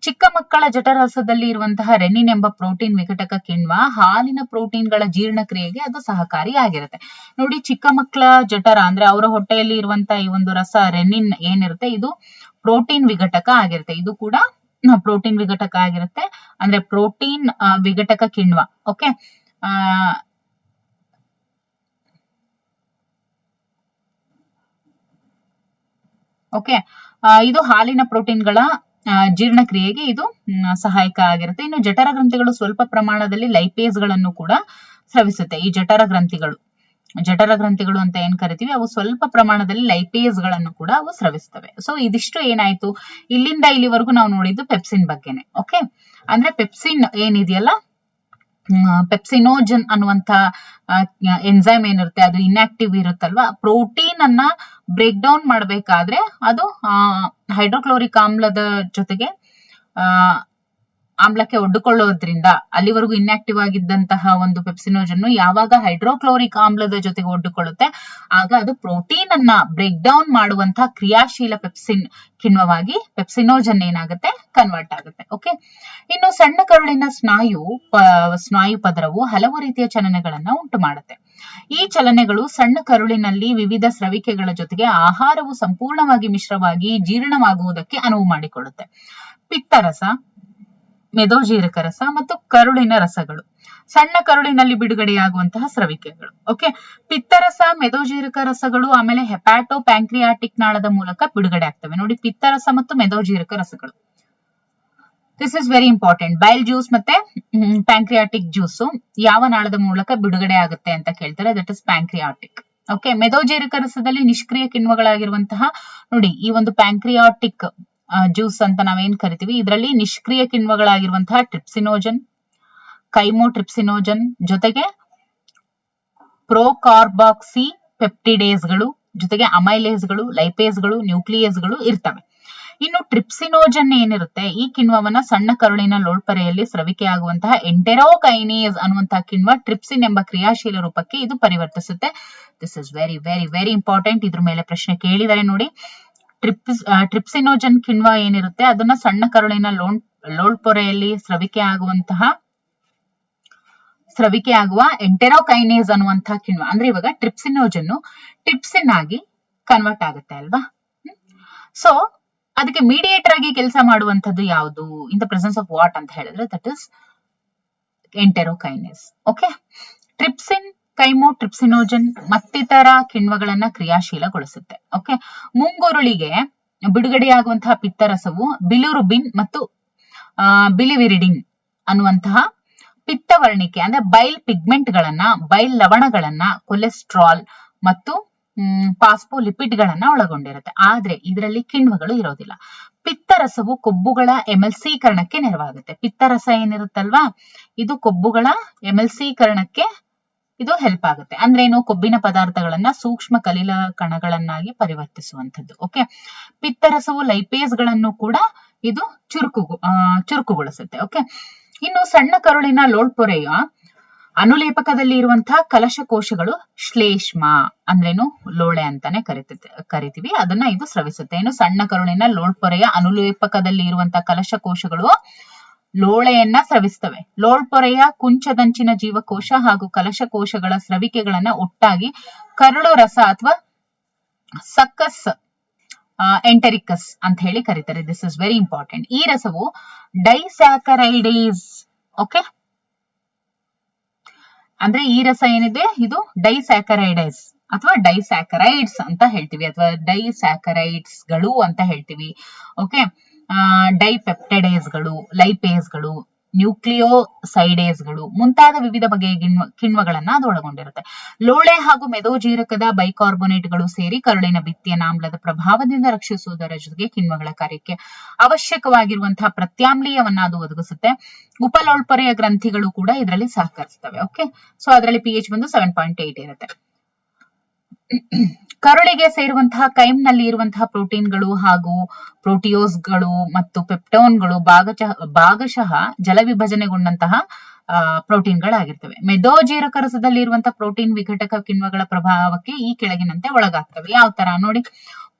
ಚಿಕ್ಕ ಮಕ್ಕಳ ಜಠರರಸದಲ್ಲಿ ಇರುವಂತಹ ರೆನಿನ್ ಎಂಬ ಪ್ರೋಟೀನ್ ವಿಘಟಕ ಕಿಣ್ವ ಹಾಲಿನ ಪ್ರೋಟೀನ್ಗಳ ಜೀರ್ಣಕ್ರಿಯೆಗೆ ಅದು ಸಹಕಾರಿಯಾಗಿರುತ್ತೆ. ನೋಡಿ, ಚಿಕ್ಕ ಮಕ್ಕಳ ಜಠರ ಅಂದ್ರೆ ಅವರ ಹೊಟ್ಟೆಯಲ್ಲಿ ಇರುವಂತಹ ಈ ಒಂದು ರಸ ರೆನಿನ್ ಏನಿರುತ್ತೆ ಇದು ಪ್ರೋಟೀನ್ ವಿಘಟಕ ಆಗಿರುತ್ತೆ. ಇದು ಕೂಡ ಪ್ರೋಟೀನ್ ವಿಘಟಕ ಆಗಿರುತ್ತೆ ಅಂದ್ರೆ ಪ್ರೋಟೀನ್ ವಿಘಟಕ ಕಿಣ್ವ. ಓಕೆ, ಓಕೆ, ಇದು ಹಾಲಿನ ಪ್ರೋಟೀನ್ಗಳ ಜೀರ್ಣಕ್ರಿಯೆಗೆ ಇದು ಸಹಾಯಕ ಆಗಿರುತ್ತೆ. ಇನ್ನು ಜಠರ ಗ್ರಂಥಿಗಳು ಸ್ವಲ್ಪ ಪ್ರಮಾಣದಲ್ಲಿ ಲೈಪೇಸ್ ಗಳನ್ನು ಕೂಡ ಸ್ರವಿಸುತ್ತೆ. ಈ ಜಠರ ಗ್ರಂಥಿಗಳು ಅಂತ ಏನ್ ಕರಿತೀವಿ ಅವು ಸ್ವಲ್ಪ ಪ್ರಮಾಣದಲ್ಲಿ ಲೈಪೇಸ್ ಗಳನ್ನು ಕೂಡ ಅವು ಸ್ರವಿಸ್ತವೆ. ಸೊ ಇದಿಷ್ಟು ಏನಾಯ್ತು, ಇಲ್ಲಿಂದ ಇಲ್ಲಿವರೆಗೂ ನಾವು ನೋಡಿದ್ದು ಪೆಪ್ಸಿನ್ ಬಗ್ಗೆನೆ. ಓಕೆ, ಅಂದ್ರೆ ಪೆಪ್ಸಿನ್ ಏನಿದೆಯಲ್ಲ, ಪೆಪ್ಸಿನೋಜನ್ ಅನ್ನುವಂತ ಎನ್ಸೈಮ್ ಏನಿರುತ್ತೆ ಅದು ಇನ್ಆಕ್ಟಿವ್ ಇರುತ್ತಲ್ವಾ, ಪ್ರೋಟೀನ್ ಅನ್ನ ಬ್ರೇಕ್ ಡೌನ್ ಮಾಡಬೇಕಾದ್ರೆ ಅದು ಹೈಡ್ರೋಕ್ಲೋರಿಕ್ ಆಮ್ಲದ ಜೊತೆಗೆ ಆಮ್ಲಕ್ಕೆ ಒಡ್ಡಿಕೊಳ್ಳೋದ್ರಿಂದ ಅಲ್ಲಿವರೆಗೂ ಇನ್ಆಕ್ಟಿವ್ ಆಗಿದ್ದಂತಹ ಒಂದು ಪೆಪ್ಸಿನೋಜನ್ ಯಾವಾಗ ಹೈಡ್ರೋಕ್ಲೋರಿಕ್ ಆಮ್ಲದ ಜೊತೆಗೆ ಒಡ್ಡಿಕೊಳ್ಳುತ್ತೆ ಆಗ ಅದು ಪ್ರೋಟೀನ್ ಅನ್ನ ಬ್ರೇಕ್ ಡೌನ್ ಮಾಡುವಂತಹ ಕ್ರಿಯಾಶೀಲ ಪೆಪ್ಸಿನ್ ಕಿಣ್ವವಾಗಿ ಪೆಪ್ಸಿನೋಜನ್ ಏನಾಗುತ್ತೆ, ಕನ್ವರ್ಟ್ ಆಗುತ್ತೆ. ಓಕೆ, ಇನ್ನು ಸಣ್ಣ ಕರುಳಿನ ಸ್ನಾಯು ಪದರವು ಹಲವು ರೀತಿಯ ಚಲನೆಗಳನ್ನ ಉಂಟು ಮಾಡುತ್ತೆ. ಈ ಚಲನೆಗಳು ಸಣ್ಣ ಕರುಳಿನಲ್ಲಿ ವಿವಿಧ ಸ್ರವಿಕೆಗಳ ಜೊತೆಗೆ ಆಹಾರವು ಸಂಪೂರ್ಣವಾಗಿ ಮಿಶ್ರವಾಗಿ ಜೀರ್ಣವಾಗುವುದಕ್ಕೆ ಅನುವು ಮಾಡಿಕೊಡುತ್ತೆ. ಪಿತ್ತರಸ, ಮೆದೋಜೀರಕ ರಸ ಮತ್ತು ಕರುಳಿನ ರಸಗಳು ಸಣ್ಣ ಕರುಳಿನಲ್ಲಿ ಬಿಡುಗಡೆಯಾಗುವಂತಹ ಸ್ರವಿಕೆಗಳು. ಓಕೆ, ಪಿತ್ತರಸ, ಮೆದೋಜೀರಕ ರಸಗಳು ಆಮೇಲೆ ಹೆಪಾಟೋ ಪ್ಯಾಂಕ್ರಿಯಾಟಿಕ್ ನಾಳದ ಮೂಲಕ ಬಿಡುಗಡೆ ಆಗ್ತವೆ. ನೋಡಿ, ಪಿತ್ತರಸ ಮತ್ತು ಮೆದೋಜೀರಕ ರಸಗಳು, this is very important. Bile juice ಮತ್ತೆ ಪ್ಯಾಂಕ್ರಿಯಾಟಿಕ್ ಜ್ಯೂಸ್ ಯಾವ ನಾಳದ ಮೂಲಕ ಬಿಡುಗಡೆ ಆಗುತ್ತೆ ಅಂತ ಕೇಳ್ತಾರೆ, ದಟ್ ಇಸ್ ಪ್ಯಾಂಕ್ರಿಯಾಟಿಕ್. ಓಕೆ, ಮೆದೋಜೀರಕ ರಸದಲ್ಲಿ ನಿಷ್ಕ್ರಿಯ ಕಿಣ್ವಗಳಾಗಿರುವಂತಹ ನೋಡಿ ಈ ಒಂದು ಪ್ಯಾಂಕ್ರಿಯಾಟಿಕ್ ಜ್ಯೂಸ್ ಅಂತ ನಾವೇನ್ ಕರಿತೀವಿ, ಇದರಲ್ಲಿ ನಿಷ್ಕ್ರಿಯ ಕಿಣ್ವಗಳಾಗಿರುವಂತಹ ಟ್ರಿಪ್ಸಿನೋಜನ್, ಕೈಮೋಟ್ರಿಪ್ಸಿನೋಜನ್ ಜೊತೆಗೆ ಪ್ರೋಕಾರ್ಬಾಕ್ಸಿ ಪೆಪ್ಟಿಡೇಸ್ಗಳು ಜೊತೆಗೆ ಅಮೈಲೇಸ್ಗಳು, ಲೈಪೇಸ್ಗಳು, ನ್ಯೂಕ್ಲಿಯಸ್ಗಳು ಇರ್ತವೆ. ಇನ್ನು ಟ್ರಿಪ್ಸಿನೋಜನ್ ಏನಿರುತ್ತೆ ಈ ಕಿಣ್ವವನ್ನ ಸಣ್ಣ ಕರುಳಿನ ಲೋಳ್ಪರೆಯಲ್ಲಿ ಸ್ರವಿಕೆಯಾಗುವಂತಹ ಎಂಟೆರೋಕೈನೇಸ್ ಅನ್ನುವಂತಹ ಕಿಣ್ವ ಟ್ರಿಪ್ಸಿನ್ ಎಂಬ ಕ್ರಿಯಾಶೀಲ ರೂಪಕ್ಕೆ ಇದು ಪರಿವರ್ತಿಸುತ್ತೆ. This is very very very important. ಇದ್ರ ಮೇಲೆ ಪ್ರಶ್ನೆ ಕೇಳಿದರೆ ನೋಡಿ, ಟ್ರಿಪ್ಸಿನೋಜನ್ ಕಿಣ್ವ ಏನಿರುತ್ತೆ ಅದನ್ನ ಸಣ್ಣ ಕರುಳಿನ ಲೋಳ್ಪೊರೆಯಲ್ಲಿ ಸ್ರವಿಕೆ ಆಗುವ ಎಂಟೆರೋಕೈನೇಸ್ ಅನ್ನುವಂತಹ ಕಿಣ್ವ ಅಂದ್ರೆ ಇವಾಗ ಟ್ರಿಪ್ಸಿನ್ ಆಗಿ ಕನ್ವರ್ಟ್ ಆಗುತ್ತೆ ಅಲ್ವಾ. ಸೊ ಅದಕ್ಕೆ ಮೀಡಿಯೇಟರ್ ಆಗಿ ಕೆಲಸ ಮಾಡುವಂತದ್ದು ಯಾವುದು ಇನ್ ದ ಪ್ರೆಸೆನ್ಸ್ ಆಫ್ ವಾಟ್ ಅಂತ ಹೇಳಿದ್ರೆ ದಟ್ ಇಸ್ ಎಂಟೆರೋಕೈನೇಸ್. ಓಕೆ, ಟ್ರಿಪ್ಸಿನ್, ಕೈಮೋಟ್ರಿಪ್ಸಿನೋಜನ್ ಮತ್ತಿತರ ಕಿಣ್ವಗಳನ್ನ ಕ್ರಿಯಾಶೀಲಗೊಳಿಸುತ್ತೆ. ಓಕೆ, ಮುಂಗುರುಳಿಗೆ ಬಿಡುಗಡೆಯಾಗುವಂತಹ ಪಿತ್ತರಸವು ಬಿಲಿರುಬಿನ್ ಮತ್ತು ಬಿಲಿವಿರಿಡಿನ್ ಅನ್ನುವಂತಹ ಪಿತ್ತವರ್ಣಿಕೆ ಅಂದ್ರೆ ಬೈಲ್ ಪಿಗ್ಮೆಂಟ್ ಗಳನ್ನ, ಬೈಲ್ ಲವಣಗಳನ್ನ, ಕೊಲೆಸ್ಟ್ರಾಲ್ ಮತ್ತು ಪಾಸ್ಫೋಲಿಪಿಡ್ಗಳನ್ನ ಒಳಗೊಂಡಿರುತ್ತೆ. ಆದ್ರೆ ಇದರಲ್ಲಿ ಕಿಣ್ವಗಳು ಇರೋದಿಲ್ಲ. ಪಿತ್ತರಸವು ಕೊಬ್ಬುಗಳ ಎಮಲ್ಸೀಕರಣಕ್ಕೆ ನೆರವಾಗುತ್ತೆ. ಪಿತ್ತರಸ ಏನಿರುತ್ತಲ್ವಾ, ಇದು ಕೊಬ್ಬುಗಳ ಎಮಲ್ಸೀಕರಣಕ್ಕೆ ಇದು ಹೆಲ್ಪ್ ಆಗುತ್ತೆ. ಅಂದ್ರೆ ಏನು, ಕೊಬ್ಬಿನ ಪದಾರ್ಥಗಳನ್ನ ಸೂಕ್ಷ್ಮ ಕಲಿಲ ಕಣಗಳನ್ನಾಗಿ ಪರಿವರ್ತಿಸುವಂತದ್ದು. ಓಕೆ, ಪಿತ್ತರಸವು ಲೈಪೇಸ್ಗಳನ್ನು ಕೂಡ ಇದು ಚುರುಕುಗೊಳಿಸುತ್ತೆ. ಓಕೆ, ಇನ್ನು ಸಣ್ಣ ಕರುಳಿನ ಲೋಳ್ಪೊರೆಯ ಅನುಲೇಪಕದಲ್ಲಿ ಇರುವಂತಹ ಕಲಶ ಕೋಶಗಳು ಶ್ಲೇಷ್ಮ ಅಂದ್ರೇನು, ಲೋಳೆ ಅಂತಾನೆ ಕರಿತೀವಿ, ಅದನ್ನ ಇದು ಸ್ರವಿಸುತ್ತೆ. ಇನ್ನು ಸಣ್ಣ ಕರುಳಿನ ಲೋಳ್ಪೊರೆಯ ಅನುಲೇಪಕದಲ್ಲಿ ಇರುವಂತಹ ಕಲಶ ಕೋಶಗಳು ಲೋಳೆಯನ್ನ ಸ್ರವಿಸ್ತವೆ. ಲೋಳ್ಪೊರೆಯ ಕುಂಚದಂಚಿನ ಜೀವಕೋಶ ಹಾಗೂ ಕಲಶ ಕೋಶಗಳ ಸ್ರವಿಕೆಗಳನ್ನ ಒಟ್ಟಾಗಿ ಕರುಳು ರಸ ಅಥವಾ ಸಕ್ಕಸ್ ಎಂಟೆರಿಕಸ್ ಅಂತ ಹೇಳಿ ಕರೀತಾರೆ. This is very important. ಈ ರಸವು ಡೈಸ್ಯಾಕರೈಡೇಸ್. ಓಕೆ, ಅಂದ್ರೆ ಈ ರಸ ಏನಿದೆ ಇದು ಡೈಸ್ಯಾಕರೈಡೇಸ್ ಅಥವಾ ಡೈಸ್ಯಾಕರೈಡ್ಸ್ ಅಂತ ಹೇಳ್ತೀವಿ, ಅಥವಾ ಡೈಸ್ಯಾಕರೈಡ್ಸ್ ಗಳು ಅಂತ ಹೇಳ್ತೀವಿ. ಓಕೆ, ಡೈಪೆಪ್ಟೈಡೇಸ್ಗಳು, ಲೈಪೇಸ್ಗಳು, ನ್ಯೂಕ್ಲಿಯೋಸೈಡೇಸ್ಗಳು ಮುಂತಾದ ವಿವಿಧ ಬಗೆಯ ಕಿಣ್ವಗಳನ್ನ ಅದು ಒಳಗೊಂಡಿರುತ್ತೆ. ಲೋಳೆ ಹಾಗೂ ಮೆದೋಜೀರಕದ ಬೈಕಾರ್ಬೋನೇಟ್ಗಳು ಸೇರಿ ಕರುಳಿನ ಭಿತ್ತಿಯ ಆಮ್ಲದ ಪ್ರಭಾವದಿಂದ ರಕ್ಷಿಸುವುದರ ಜೊತೆಗೆ ಕಿಣ್ವಗಳ ಕಾರ್ಯಕ್ಕೆ ಅವಶ್ಯಕವಾಗಿರುವಂತಹ ಪ್ರತ್ಯಾಮ್ಲೀಯವನ್ನ ಅದು ಒದಗಿಸುತ್ತೆ. ಉಪಲೋಳ್ಪೊರೆಯ ಗ್ರಂಥಿಗಳು ಕೂಡ ಇದರಲ್ಲಿ ಸಹಕರಿಸ್ತವೆ. ಓಕೆ, ಸೊ ಅದರಲ್ಲಿ pH ಬಂದು 7.8 ಇರುತ್ತೆ. ಕರುಳಿಗೆ ಸೇರುವಂತಹ ಕೈಮ್ ನಲ್ಲಿ ಇರುವಂತಹ ಪ್ರೋಟೀನ್ಗಳು ಹಾಗೂ ಪ್ರೋಟಿಯೋಸ್ಗಳು ಮತ್ತು ಪೆಪ್ಟೋನ್ಗಳು ಭಾಗಶಃ ಜಲವಿಭಜನೆಗೊಂಡಂತಹ ಪ್ರೋಟೀನ್ಗಳಾಗಿರ್ತವೆ. ಮೆದೋಜೀರಕ ರಸದಲ್ಲಿ ಇರುವಂತಹ ಪ್ರೋಟೀನ್ ವಿಘಟಕ ಕಿಣ್ವಗಳ ಪ್ರಭಾವಕ್ಕೆ ಈ ಕೆಳಗಿನಂತೆ ಒಳಗಾಗ್ತವೆ. ಯಾವ ತರ ನೋಡಿ,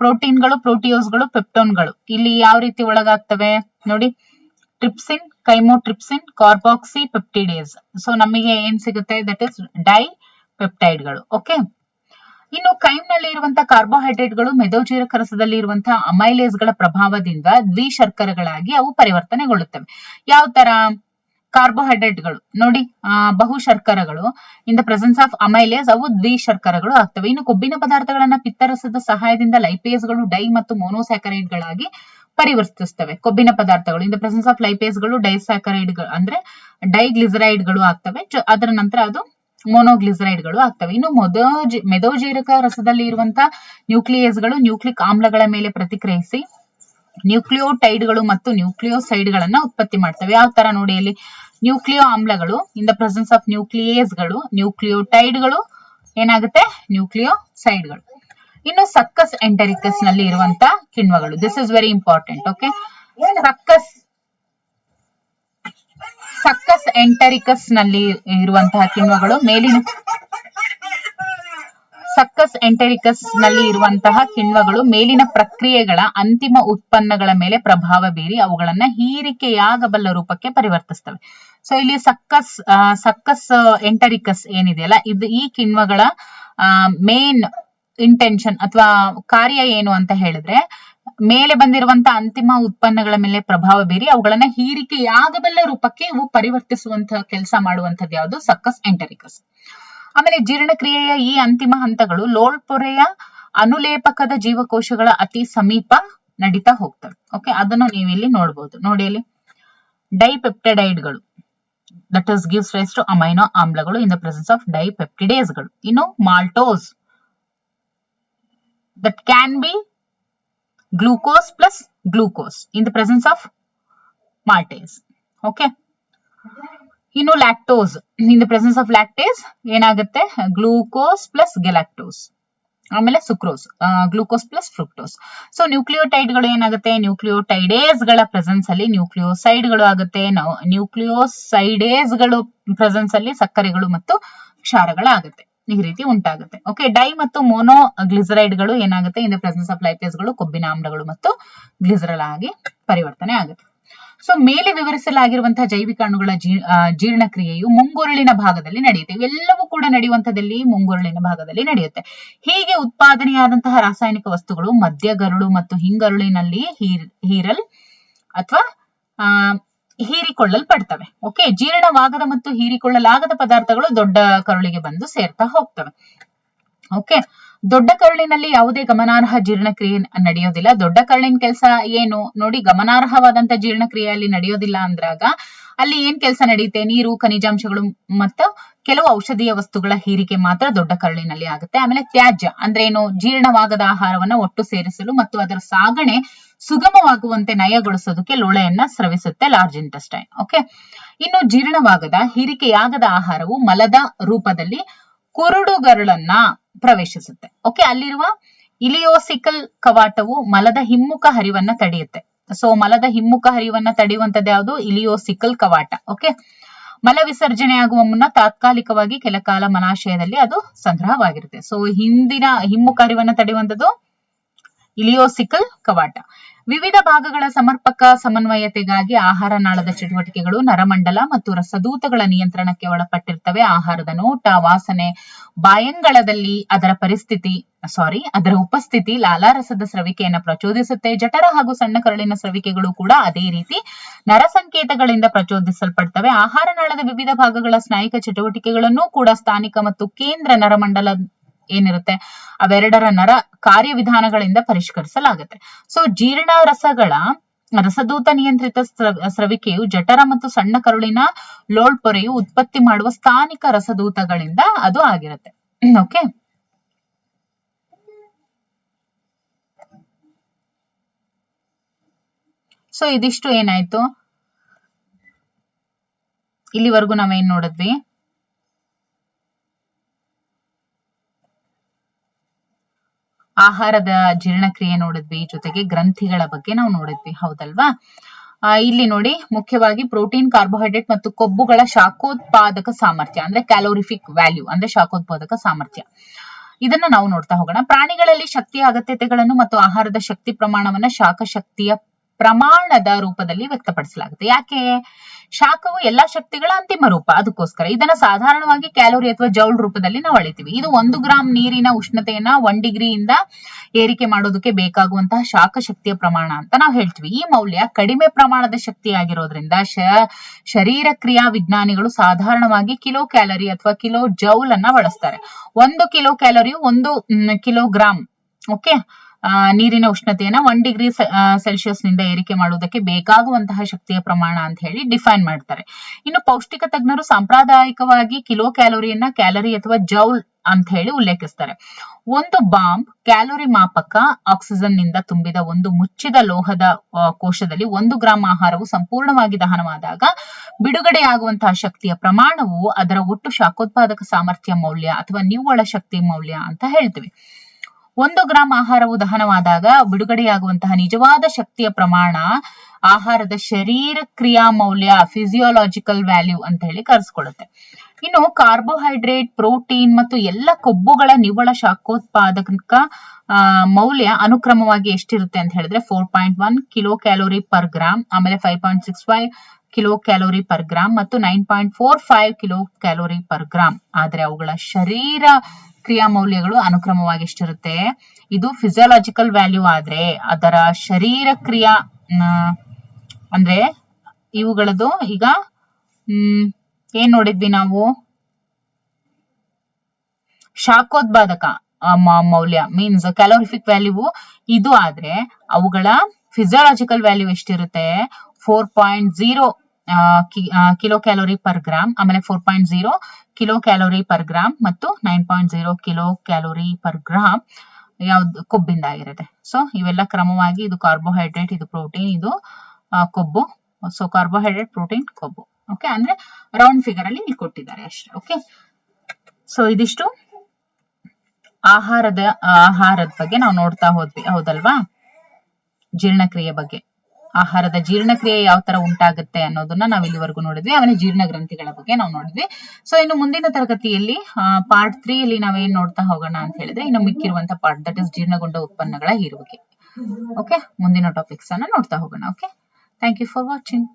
ಪ್ರೋಟೀನ್ಗಳು, ಪ್ರೋಟಿಯೋಸ್ಗಳು, ಪೆಪ್ಟೋನ್ಗಳು ಇಲ್ಲಿ ಯಾವ ರೀತಿ ಒಳಗಾಗ್ತವೆ ನೋಡಿ. Trypsin, chymotrypsin, carboxypeptidase. So ನಮಗೆ ಏನ್ ಸಿಗುತ್ತೆ, ದಟ್ ಇಸ್ ಡೈ ಪೆಪ್ಟೈಡ್ಗಳು. ಓಕೆ, ಇನ್ನು ಕೈಮ್ ನಲ್ಲಿ ಇರುವಂತಹ ಕಾರ್ಬೋಹೈಡ್ರೇಟ್ಗಳು ಮೆದೋಜೀರಕ ರಸದಲ್ಲಿ ಇರುವಂತಹ ಅಮೈಲೇಸ್ಗಳ ಪ್ರಭಾವದಿಂದ ದ್ವಿಶರ್ಕರಗಳಾಗಿ ಅವು ಪರಿವರ್ತನೆಗೊಳ್ಳುತ್ತವೆ. ಯಾವ ತರ, ಕಾರ್ಬೋಹೈಡ್ರೇಟ್ಗಳು ನೋಡಿ, ಬಹುಶರ್ಕರಗಳು in the presence of amylase ಅವು ದ್ವಿಶರ್ಕರಗಳು ಆಗ್ತವೆ. ಇನ್ನು ಕೊಬ್ಬಿನ ಪದಾರ್ಥಗಳನ್ನ ಪಿತ್ತರಸದ ಸಹಾಯದಿಂದ ಲೈಪೇಸ್ಗಳು ಡೈ ಮತ್ತು ಮೊನೋಸ್ಯಾಕರೈಡ್ಗಳಾಗಿ ಪರಿವರ್ತಿಸ್ತವೆ. ಕೊಬ್ಬಿನ ಪದಾರ್ಥಗಳು ಇನ್ ದ ಪ್ರೆಸೆನ್ಸ್ ಆಫ್ ಲೈಪೇಸ್ಗಳು ಡೈಸ್ಯಾಕರೈಡ್ಗಳು ಅಂದ್ರೆ ಡೈಗ್ಲಿಸರೈಡ್ಗಳು ಆಗ್ತವೆ. ಅದರ ನಂತರ ಅದು ಮೊನೋಗ್ಲಿಸರೈಡ್ಗಳು ಆಗ್ತವೆ. ಇನ್ನು ಮೆದೋಜೀರಕ ರಸದಲ್ಲಿ ಇರುವಂತಹ ನ್ಯೂಕ್ಲಿಯಸ್ಗಳು ನ್ಯೂಕ್ಲಿಕ್ ಆಮ್ಲಗಳ ಮೇಲೆ ಪ್ರತಿಕ್ರಿಯಿಸಿ ನ್ಯೂಕ್ಲಿಯೋಟೈಡ್ಗಳು ಮತ್ತು ನ್ಯೂಕ್ಲಿಯೋಸೈಡ್ಗಳನ್ನ ಉತ್ಪತ್ತಿ ಮಾಡ್ತವೆ. ಯಾವ ತರ ನೋಡಿ, ಅಲ್ಲಿ ನ್ಯೂಕ್ಲಿಯೋ ಆಮ್ಲಗಳು ಇನ್ ದ ಪ್ರೆಸೆನ್ಸ್ ಆಫ್ ನ್ಯೂಕ್ಲಿಯೇಸ್ಗಳು, ನ್ಯೂಕ್ಲಿಯೋಟೈಡ್ಗಳು ಏನಾಗುತ್ತೆ, ನ್ಯೂಕ್ಲಿಯೋಸೈಡ್ಗಳು. ಇನ್ನು ಸಕ್ಕಸ್ ಎಂಟೆರಿಕಸ್ ನಲ್ಲಿ ಇರುವಂತಹ ಕಿಣ್ವಗಳು, this is very important. Okay, succus entericus ನಲ್ಲಿ ಇರುವಂತಹ ಕಿಣ್ವಗಳು ಮೇಲಿನ ಪ್ರಕ್ರಿಯೆಗಳ ಅಂತಿಮ ಉತ್ಪನ್ನಗಳ ಮೇಲೆ ಪ್ರಭಾವ ಬೀರಿ ಅವುಗಳನ್ನ ಹೀರಿಕೆಯಾಗಬಲ್ಲ ರೂಪಕ್ಕೆ ಪರಿವರ್ತಿಸ್ತವೆ. ಸೊ ಇಲ್ಲಿ ಸಕ್ಕಸ್ ಎಂಟೆರಿಕಸ್ ಏನಿದೆಯಲ್ಲ, ಇದು ಈ ಕಿಣ್ವಗಳ ಮೇನ್ ಇಂಟೆನ್ಷನ್ ಅಥವಾ ಕಾರ್ಯ ಏನು ಅಂತ ಹೇಳಿದ್ರೆ, ಮೇಲೆ ಬಂದಿರುವಂತಹ ಅಂತಿಮ ಉತ್ಪನ್ನಗಳ ಮೇಲೆ ಪ್ರಭಾವ ಬೀರಿ ಅವುಗಳನ್ನ ಹೀರಿಕೆಯಾಗಬಲ್ಲ ರೂಪಕ್ಕೆ ಇವು ಪರಿವರ್ತಿಸುವಂತಹ ಕೆಲಸ ಮಾಡುವಂತದ್ದು ಯಾವುದು, ಸಕ್ಕಸ್ ಎಂಟೆರಿಕಸ್. ಆಮೇಲೆ ಜೀರ್ಣಕ್ರಿಯೆಯ ಈ ಅಂತಿಮ ಹಂತಗಳು ಲೋಳ್ಪೊರೆಯ ಅನುಲೇಪಕದ ಜೀವಕೋಶಗಳ ಅತಿ ಸಮೀಪ ನಡೀತಾ ಹೋಗ್ತವೆ. ಓಕೆ, ಅದನ್ನು ನೀವು ಇಲ್ಲಿ ನೋಡಬಹುದು. ನೋಡಿ, ಇಲ್ಲಿ ಡೈಪೆಪ್ಟಿಡೈಡ್ಗಳು, that is gives rise to amino ಆಮ್ಲಗಳು ಇನ್ ದ ಪ್ರೆಸೆನ್ಸ್ ಆಫ್ ಡೈಪೆಪ್ಟಿಡೇಸ್ಗಳು. ಇನ್ನು maltose, that can be glucose plus glucose in the presence of maltase. Okay, ಇನ್ನು lactose, in the presence of lactase ಏನಾಗುತ್ತೆ, ಗ್ಲೂಕೋಸ್ ಪ್ಲಸ್ ಗೆಲಾಕ್ಟೋಸ್. ಆಮೇಲೆ sucrose, glucose plus fructose. So ನ್ಯೂಕ್ಲಿಯೋಟೈಡ್ಗಳು ಏನಾಗುತ್ತೆ, ನ್ಯೂಕ್ಲಿಯೋಟೈಡೇಸ್ ಗಳ presence ಅಲ್ಲಿ ನ್ಯೂಕ್ಲಿಯೋಸೈಡ್ಗಳು ಆಗುತ್ತೆ. ನ್ಯೂಕ್ಲಿಯೋಸೈಡೇಸ್ಗಳು ಪ್ರೆಸೆನ್ಸ್ ಅಲ್ಲಿ ಸಕ್ಕರೆಗಳು ಮತ್ತು ಕ್ಷಾರಗಳಾಗುತ್ತೆ. ಈ ರೀತಿ ಉಂಟಾಗುತ್ತೆ. ಓಕೆ, ಡೈ ಮತ್ತು ಮೊನೋಗ್ಲಿಸರೈಡ್ಗಳು ಏನಾಗುತ್ತೆ, ಇನ್ ದ ಪ್ರೆಸೆನ್ಸ್ ಆಫ್ ಲೈಪೇಸ್ಗಳು ಕೊಬ್ಬಿನ ಆಮ್ಲಗಳು ಮತ್ತು ಗ್ಲಿಸರಲ್ ಆಗಿ ಪರಿವರ್ತನೆ ಆಗುತ್ತೆ. ಸೊ ಮೇಲೆ ವಿವರಿಸಲಾಗಿರುವಂತಹ ಜೈವಿಕ ಅಣುಗಳ ಜೀರ್ಣಕ್ರಿಯೆಯು ಮುಂಗುರುಳಿನ ಭಾಗದಲ್ಲಿ ನಡೆಯುತ್ತೆ. ಇವೆಲ್ಲವೂ ಕೂಡ ನಡೆಯುವಂತದಲ್ಲಿ ಮುಂಗುರುಳಿನ ಭಾಗದಲ್ಲಿ ನಡೆಯುತ್ತೆ. ಹೀಗೆ ಉತ್ಪಾದನೆಯಾದಂತಹ ರಾಸಾಯನಿಕ ವಸ್ತುಗಳು ಮಧ್ಯಗರುಳು ಮತ್ತು ಹಿಂಗರುಳಿನಲ್ಲಿ ಹೀರಲ್ ಅಥವಾ ಹೀರಿಕೊಳ್ಳಲ್ಪಡ್ತವೆ. ಓಕೆ, ಜೀರ್ಣವಾಗದ ಮತ್ತು ಹೀರಿಕೊಳ್ಳಲಾಗದ ಪದಾರ್ಥಗಳು ದೊಡ್ಡ ಕರುಳಿಗೆ ಬಂದು ಸೇರ್ತಾ ಹೋಗ್ತವೆ. ಓಕೆ, ದೊಡ್ಡ ಕರುಳಿನಲ್ಲಿ ಯಾವುದೇ ಗಮನಾರ್ಹ ಜೀರ್ಣಕ್ರಿಯೆ ನಡೆಯೋದಿಲ್ಲ. ದೊಡ್ಡ ಕರುಳಿನ ಕೆಲಸ ಏನು ನೋಡಿ, ಗಮನಾರ್ಹವಾದಂತ ಜೀರ್ಣಕ್ರಿಯೆ ಅಲ್ಲಿ ನಡೆಯೋದಿಲ್ಲ ಅಂದ್ರಾಗ ಅಲ್ಲಿ ಏನ್ ಕೆಲಸ ನಡೆಯುತ್ತೆ, ನೀರು, ಖನಿಜಾಂಶಗಳು ಮತ್ತು ಕೆಲವು ಔಷಧೀಯ ವಸ್ತುಗಳ ಹೀರಿಕೆ ಮಾತ್ರ ದೊಡ್ಡ ಕರುಳಿನಲ್ಲಿ ಆಗುತ್ತೆ. ಆಮೇಲೆ ತ್ಯಾಜ್ಯ ಅಂದ್ರೆ ಏನು, ಜೀರ್ಣವಾಗದ ಆಹಾರವನ್ನ ಒಟ್ಟು ಸೇರಿಸಲು ಮತ್ತು ಅದರ ಸಾಗಣೆ ಸುಗಮವಾಗುವಂತೆ ನಯಗೊಳಿಸೋದಕ್ಕೆ ಲೋಳೆಯನ್ನ ಸ್ರವಿಸುತ್ತೆ ಲಾರ್ಜ್ ಇಂಟೆಸ್ಟೈನ್. ಓಕೆ, ಇನ್ನು ಜೀರ್ಣವಾಗದ ಹೀರಿಕೆಯಾಗದ ಆಹಾರವು ಮಲದ ರೂಪದಲ್ಲಿ ಕುರುಡುಗರುಳನ್ನ ಪ್ರವೇಶಿಸುತ್ತೆ. ಓಕೆ, ಅಲ್ಲಿರುವ ಇಲಿಯೋಸಿಕಲ್ ಕವಾಟವು ಮಲದ ಹಿಮ್ಮುಖ ಹರಿವನ್ನ ತಡೆಯುತ್ತೆ. ಸೊ ಮಲದ ಹಿಮ್ಮುಖ ಹರಿವನ್ನ ತಡೆಯುವಂತದ್ದು ಯಾವುದು, ಇಲಿಯೋಸಿಕಲ್ ಕವಾಟ. ಓಕೆ, ಮಲ ವಿಸರ್ಜನೆ ಆಗುವ ಮುನ್ನ ತಾತ್ಕಾಲಿಕವಾಗಿ ಕೆಲ ಕಾಲ ಮಲಾಶಯದಲ್ಲಿ ಅದು ಸಂಗ್ರಹವಾಗಿರುತ್ತೆ. ಸೊ ಹಿಂದಿನ ಹಿಮ್ಮುಖ ಹರಿವನ್ನ ತಡೆಯುವಂತದ್ದು ಇಲಿಯೋಸಿಕಲ್ ಕವಾಟ. ವಿವಿಧ ಭಾಗಗಳ ಸಮರ್ಪಕ ಸಮನ್ವಯತೆಗಾಗಿ ಆಹಾರ ನಾಳದ ಚಟುವಟಿಕೆಗಳು ನರಮಂಡಲ ಮತ್ತು ರಸದೂತಗಳ ನಿಯಂತ್ರಣಕ್ಕೆ ಒಳಪಟ್ಟಿರ್ತವೆ. ಆಹಾರದ ನೋಟ, ವಾಸನೆ, ಬಾಯಂಗಳದಲ್ಲಿ ಅದರ ಉಪಸ್ಥಿತಿ ಲಾಲಾರಸದ ಸ್ರವಿಕೆಯನ್ನು ಪ್ರಚೋದಿಸುತ್ತೆ. ಜಠರ ಹಾಗೂ ಸಣ್ಣ ಕರುಳಿನ ಸ್ರವಿಕೆಗಳು ಕೂಡ ಅದೇ ರೀತಿ ನರ ಸಂಕೇತಗಳಿಂದ ಪ್ರಚೋದಿಸಲ್ಪಡ್ತವೆ. ಆಹಾರ ನಾಳದ ವಿವಿಧ ಭಾಗಗಳ ಸ್ನಾಯಿಕ ಚಟುವಟಿಕೆಗಳನ್ನು ಕೂಡ ಸ್ಥಾನಿಕ ಮತ್ತು ಕೇಂದ್ರ ನರಮಂಡಲ ಏನಿರುತ್ತೆ ಅವೆರಡರ ನರ ಕಾರ್ಯವಿಧಾನಗಳಿಂದ ಪರಿಷ್ಕರಿಸಲಾಗುತ್ತೆ. ಸೊ ಜೀರ್ಣ ರಸದೂತ ನಿಯಂತ್ರಿತ ಸ್ರವಿಕೆಯು ಜಠರ ಮತ್ತು ಸಣ್ಣ ಕರುಳಿನ ಲೋಳ್ಪೊರೆಯು ಉತ್ಪತ್ತಿ ಮಾಡುವ ಸ್ಥಾನಿಕ ರಸದೂತಗಳಿಂದ ಅದು ಆಗಿರುತ್ತೆ. ಓಕೆ, ಸೊ ಇದಿಷ್ಟು ಏನಾಯ್ತು, ಇಲ್ಲಿವರೆಗೂ ನಾವೇನ್ ನೋಡಿದ್ವಿ, ಆಹಾರದ ಜೀರ್ಣಕ್ರಿಯೆ ನೋಡಿದ್ವಿ, ಜೊತೆಗೆ ಗ್ರಂಥಿಗಳ ಬಗ್ಗೆ ನಾವು ನೋಡಿದ್ವಿ, ಹೌದಲ್ವಾ. ಇಲ್ಲಿ ನೋಡಿ, ಮುಖ್ಯವಾಗಿ ಪ್ರೋಟೀನ್, ಕಾರ್ಬೋಹೈಡ್ರೇಟ್ ಮತ್ತು ಕೊಬ್ಬುಗಳ ಶಾಖೋತ್ಪಾದಕ ಸಾಮರ್ಥ್ಯ ಅಂದ್ರೆ ಕ್ಯಾಲೋರಿಫಿಕ್ ವ್ಯಾಲ್ಯೂ ಅಂದ್ರೆ ಶಾಖೋತ್ಪಾದಕ ಸಾಮರ್ಥ್ಯ, ಇದನ್ನ ನಾವು ನೋಡ್ತಾ ಹೋಗೋಣ. ಪ್ರಾಣಿಗಳಲ್ಲಿ ಶಕ್ತಿಯ ಅಗತ್ಯತೆಗಳನ್ನು ಮತ್ತು ಆಹಾರದ ಶಕ್ತಿ ಪ್ರಮಾಣವನ್ನ ಶಾಖಶಕ್ತಿಯ ಪ್ರಮಾಣದ ರೂಪದಲ್ಲಿ ವ್ಯಕ್ತಪಡಿಸಲಾಗುತ್ತೆ. ಯಾಕೆ, ಶಾಖವು ಎಲ್ಲಾ ಶಕ್ತಿಗಳ ಅಂತಿಮ ರೂಪ, ಅದಕ್ಕೋಸ್ಕರ ಇದನ್ನ ಸಾಧಾರಣವಾಗಿ ಕ್ಯಾಲೋರಿ ಅಥವಾ ಜೌಲ್ ರೂಪದಲ್ಲಿ ನಾವು ಅಳಿತೀವಿ. ಇದು 1 ಗ್ರಾಂ ನೀರಿನ ಉಷ್ಣತೆಯನ್ನ 1 ಡಿಗ್ರಿಯಿಂದ ಏರಿಕೆ ಮಾಡೋದಕ್ಕೆ ಬೇಕಾಗುವಂತಹ ಶಾಖಶಕ್ತಿಯ ಪ್ರಮಾಣ ಅಂತ ನಾವು ಹೇಳ್ತೀವಿ. ಈ ಮೌಲ್ಯ ಕಡಿಮೆ ಪ್ರಮಾಣದ ಶಕ್ತಿಯಾಗಿರೋದ್ರಿಂದ ಶರೀರ ಕ್ರಿಯಾ ವಿಜ್ಞಾನಿಗಳು ಸಾಧಾರಣವಾಗಿ ಕಿಲೋ ಕ್ಯಾಲರಿ ಅಥವಾ ಕಿಲೋ ಜೌಲ್ ಅನ್ನ ಬಳಸ್ತಾರೆ. 1 ಕಿಲೋ ಕ್ಯಾಲರಿಯು 1 ಕಿಲೋಗ್ರಾಂ ಓಕೆ ನೀರಿನ ಉಷ್ಣತೆಯನ್ನ 1 ಡಿಗ್ರಿ ಸೆಲ್ಸಿಯಸ್ ನಿಂದ ಏರಿಕೆ ಮಾಡುವುದಕ್ಕೆ ಬೇಕಾಗುವಂತಹ ಶಕ್ತಿಯ ಪ್ರಮಾಣ ಅಂತ ಹೇಳಿ ಡಿಫೈನ್ ಮಾಡ್ತಾರೆ. ಇನ್ನು ಪೌಷ್ಟಿಕ ತಜ್ಞರು ಸಾಂಪ್ರದಾಯಿಕವಾಗಿ ಕಿಲೋ ಕ್ಯಾಲೋರಿಯನ್ನ ಕ್ಯಾಲರಿ ಅಥವಾ ಜೌಲ್ ಅಂತ ಹೇಳಿ ಉಲ್ಲೇಖಿಸ್ತಾರೆ. ಒಂದು ಬಾಂಬ್ ಕ್ಯಾಲೋರಿ ಮಾಪಕ ಆಕ್ಸಿಜನ್ ನಿಂದ ತುಂಬಿದ ಒಂದು ಮುಚ್ಚಿದ ಲೋಹದ ಕೋಶದಲ್ಲಿ 1 ಗ್ರಾಂ ಆಹಾರವು ಸಂಪೂರ್ಣವಾಗಿ ದಹನವಾದಾಗ ಬಿಡುಗಡೆಯಾಗುವಂತಹ ಶಕ್ತಿಯ ಪ್ರಮಾಣವು ಅದರ ಒಟ್ಟು ಶಾಖೋತ್ಪಾದಕ ಸಾಮರ್ಥ್ಯ ಮೌಲ್ಯ ಅಥವಾ ನಿವ್ವಳ ಶಕ್ತಿ ಮೌಲ್ಯ ಅಂತ ಹೇಳ್ತೀವಿ. 1 ಗ್ರಾಂ ಆಹಾರವು ದಹನವಾದಾಗ ಬಿಡುಗಡೆಯಾಗುವಂತಹ ನಿಜವಾದ ಶಕ್ತಿಯ ಪ್ರಮಾಣ ಆಹಾರದ ಶರೀರ ಕ್ರಿಯಾ ಮೌಲ್ಯ ಫಿಸಿಯೋಲಾಜಿಕಲ್ ವ್ಯಾಲ್ಯೂ ಅಂತ ಹೇಳಿ ಕರೆಸ್ಕೊಳ್ಳುತ್ತೆ. ಇನ್ನು ಕಾರ್ಬೋಹೈಡ್ರೇಟ್, ಪ್ರೋಟೀನ್ ಮತ್ತು ಎಲ್ಲ ಕೊಬ್ಬುಗಳ ನಿವ್ವಳ ಶಾಖೋತ್ಪಾದಕ ಮೌಲ್ಯ ಅನುಕ್ರಮವಾಗಿ ಎಷ್ಟಿರುತ್ತೆ ಅಂತ ಹೇಳಿದ್ರೆ 4.1 ಕಿಲೋ ಕ್ಯಾಲೋರಿ ಪರ್ ಗ್ರಾಮ್, ಆಮೇಲೆ 5.65 ಕಿಲೋ ಕ್ಯಾಲೋರಿ ಪರ್ ಗ್ರಾಮ್ ಮತ್ತು 9.45 ಕಿಲೋ ಕ್ಯಾಲೋರಿ ಪರ್ ಗ್ರಾಮ್. ಆದ್ರೆ ಅವುಗಳ ಶರೀರ ಕ್ರಿಯಾ ಮೌಲ್ಯಗಳು ಅನುಕ್ರಮವಾಗಿ ಎಷ್ಟಿರುತ್ತೆ, ಇದು ಫಿಸಿಯಾಲಜಿಕಲ್ ವ್ಯಾಲ್ಯೂ ಆದ್ರೆ ಅದರ ಶರೀರ ಕ್ರಿಯಾ ಅಂದ್ರೆ ಇವುಗಳದ್ದು ಈಗ ಏನ್ ನೋಡಿದ್ವಿ ನಾವು, ಶಾಖೋತ್ಪಾದಕ ಮೌಲ್ಯ ಮೀನ್ಸ್ ಕ್ಯಾಲೋರಿಫಿಕ್ ವ್ಯಾಲ್ಯೂ ಇದು ಆದ್ರೆ ಅವುಗಳ ಫಿಸಿಯಾಲಜಿಕಲ್ ವ್ಯಾಲ್ಯೂ ಎಷ್ಟಿರುತ್ತೆ 4.0 ಕಿಲೋ ಕ್ಯಾಲೋರಿ ಪರ್ ಗ್ರಾಮ್, ಆಮೇಲೆ 4.0 ಕಿಲೋ ಕ್ಯಾಲೋರಿ ಪರ್ ಗ್ರಾಮ್ ಮತ್ತು 9.0 ಕಿಲೋ ಕ್ಯಾಲೋರಿ ಪರ್ ಗ್ರಾಮ್ ಯಾವ್ದು ಕೊಬ್ಬಿಂದ ಆಗಿರುತ್ತೆ. ಸೊ ಇವೆಲ್ಲ ಕ್ರಮವಾಗಿ ಇದು ಕಾರ್ಬೋಹೈಡ್ರೇಟ್, ಇದು ಪ್ರೋಟೀನ್, ಇದು ಕೊಬ್ಬು. ಸೊ ಕಾರ್ಬೋಹೈಡ್ರೇಟ್, ಪ್ರೋಟೀನ್, ಕೊಬ್ಬು. ಓಕೆ, ಅಂದ್ರೆ ರೌಂಡ್ ಫಿಗರ್ ಅಲ್ಲಿ ಇಲ್ಲಿ ಕೊಟ್ಟಿದ್ದಾರೆ ಅಷ್ಟೇ. ಓಕೆ, ಸೊ ಇದಿಷ್ಟು ಆಹಾರದ ಬಗ್ಗೆ ನಾವು ನೋಡ್ತಾ ಹೋದ್ವಿ, ಹೌದಲ್ವಾ. ಜೀರ್ಣಕ್ರಿಯೆ ಬಗ್ಗೆ, ಆಹಾರದ ಜೀರ್ಣಕ್ರಿಯೆ ಯಾವ ತರ ಉಂಟಾಗುತ್ತೆ ಅನ್ನೋದನ್ನ ನಾವು ಇಲ್ಲಿವರೆಗೂ ನೋಡಿದ್ವಿ. ಆಮೇಲೆ ಜೀರ್ಣ ಗ್ರಂಥಿಗಳ ಬಗ್ಗೆ ನಾವು ನೋಡಿದ್ವಿ. ಸೊ ಇನ್ನು ಮುಂದಿನ ತರಗತಿಯಲ್ಲಿ ಪಾರ್ಟ್ 3 ಅಲ್ಲಿ ನಾವೇನ್ ನೋಡ್ತಾ ಹೋಗೋಣ ಅಂತ ಹೇಳಿದ್ರೆ ಇನ್ನು ಮಿಕ್ಕಿರುವಂತ ಪಾರ್ಟ್, ದಟ್ ಇಸ್ ಜೀರ್ಣಗೊಂಡ ಉತ್ಪನ್ನಗಳ ಹೀರುವಿಕೆ. ಓಕೆ, ಮುಂದಿನ ಟಾಪಿಕ್ಸ್ ಅನ್ನ ನೋಡ್ತಾ ಹೋಗೋಣ. Okay, thank you for watching.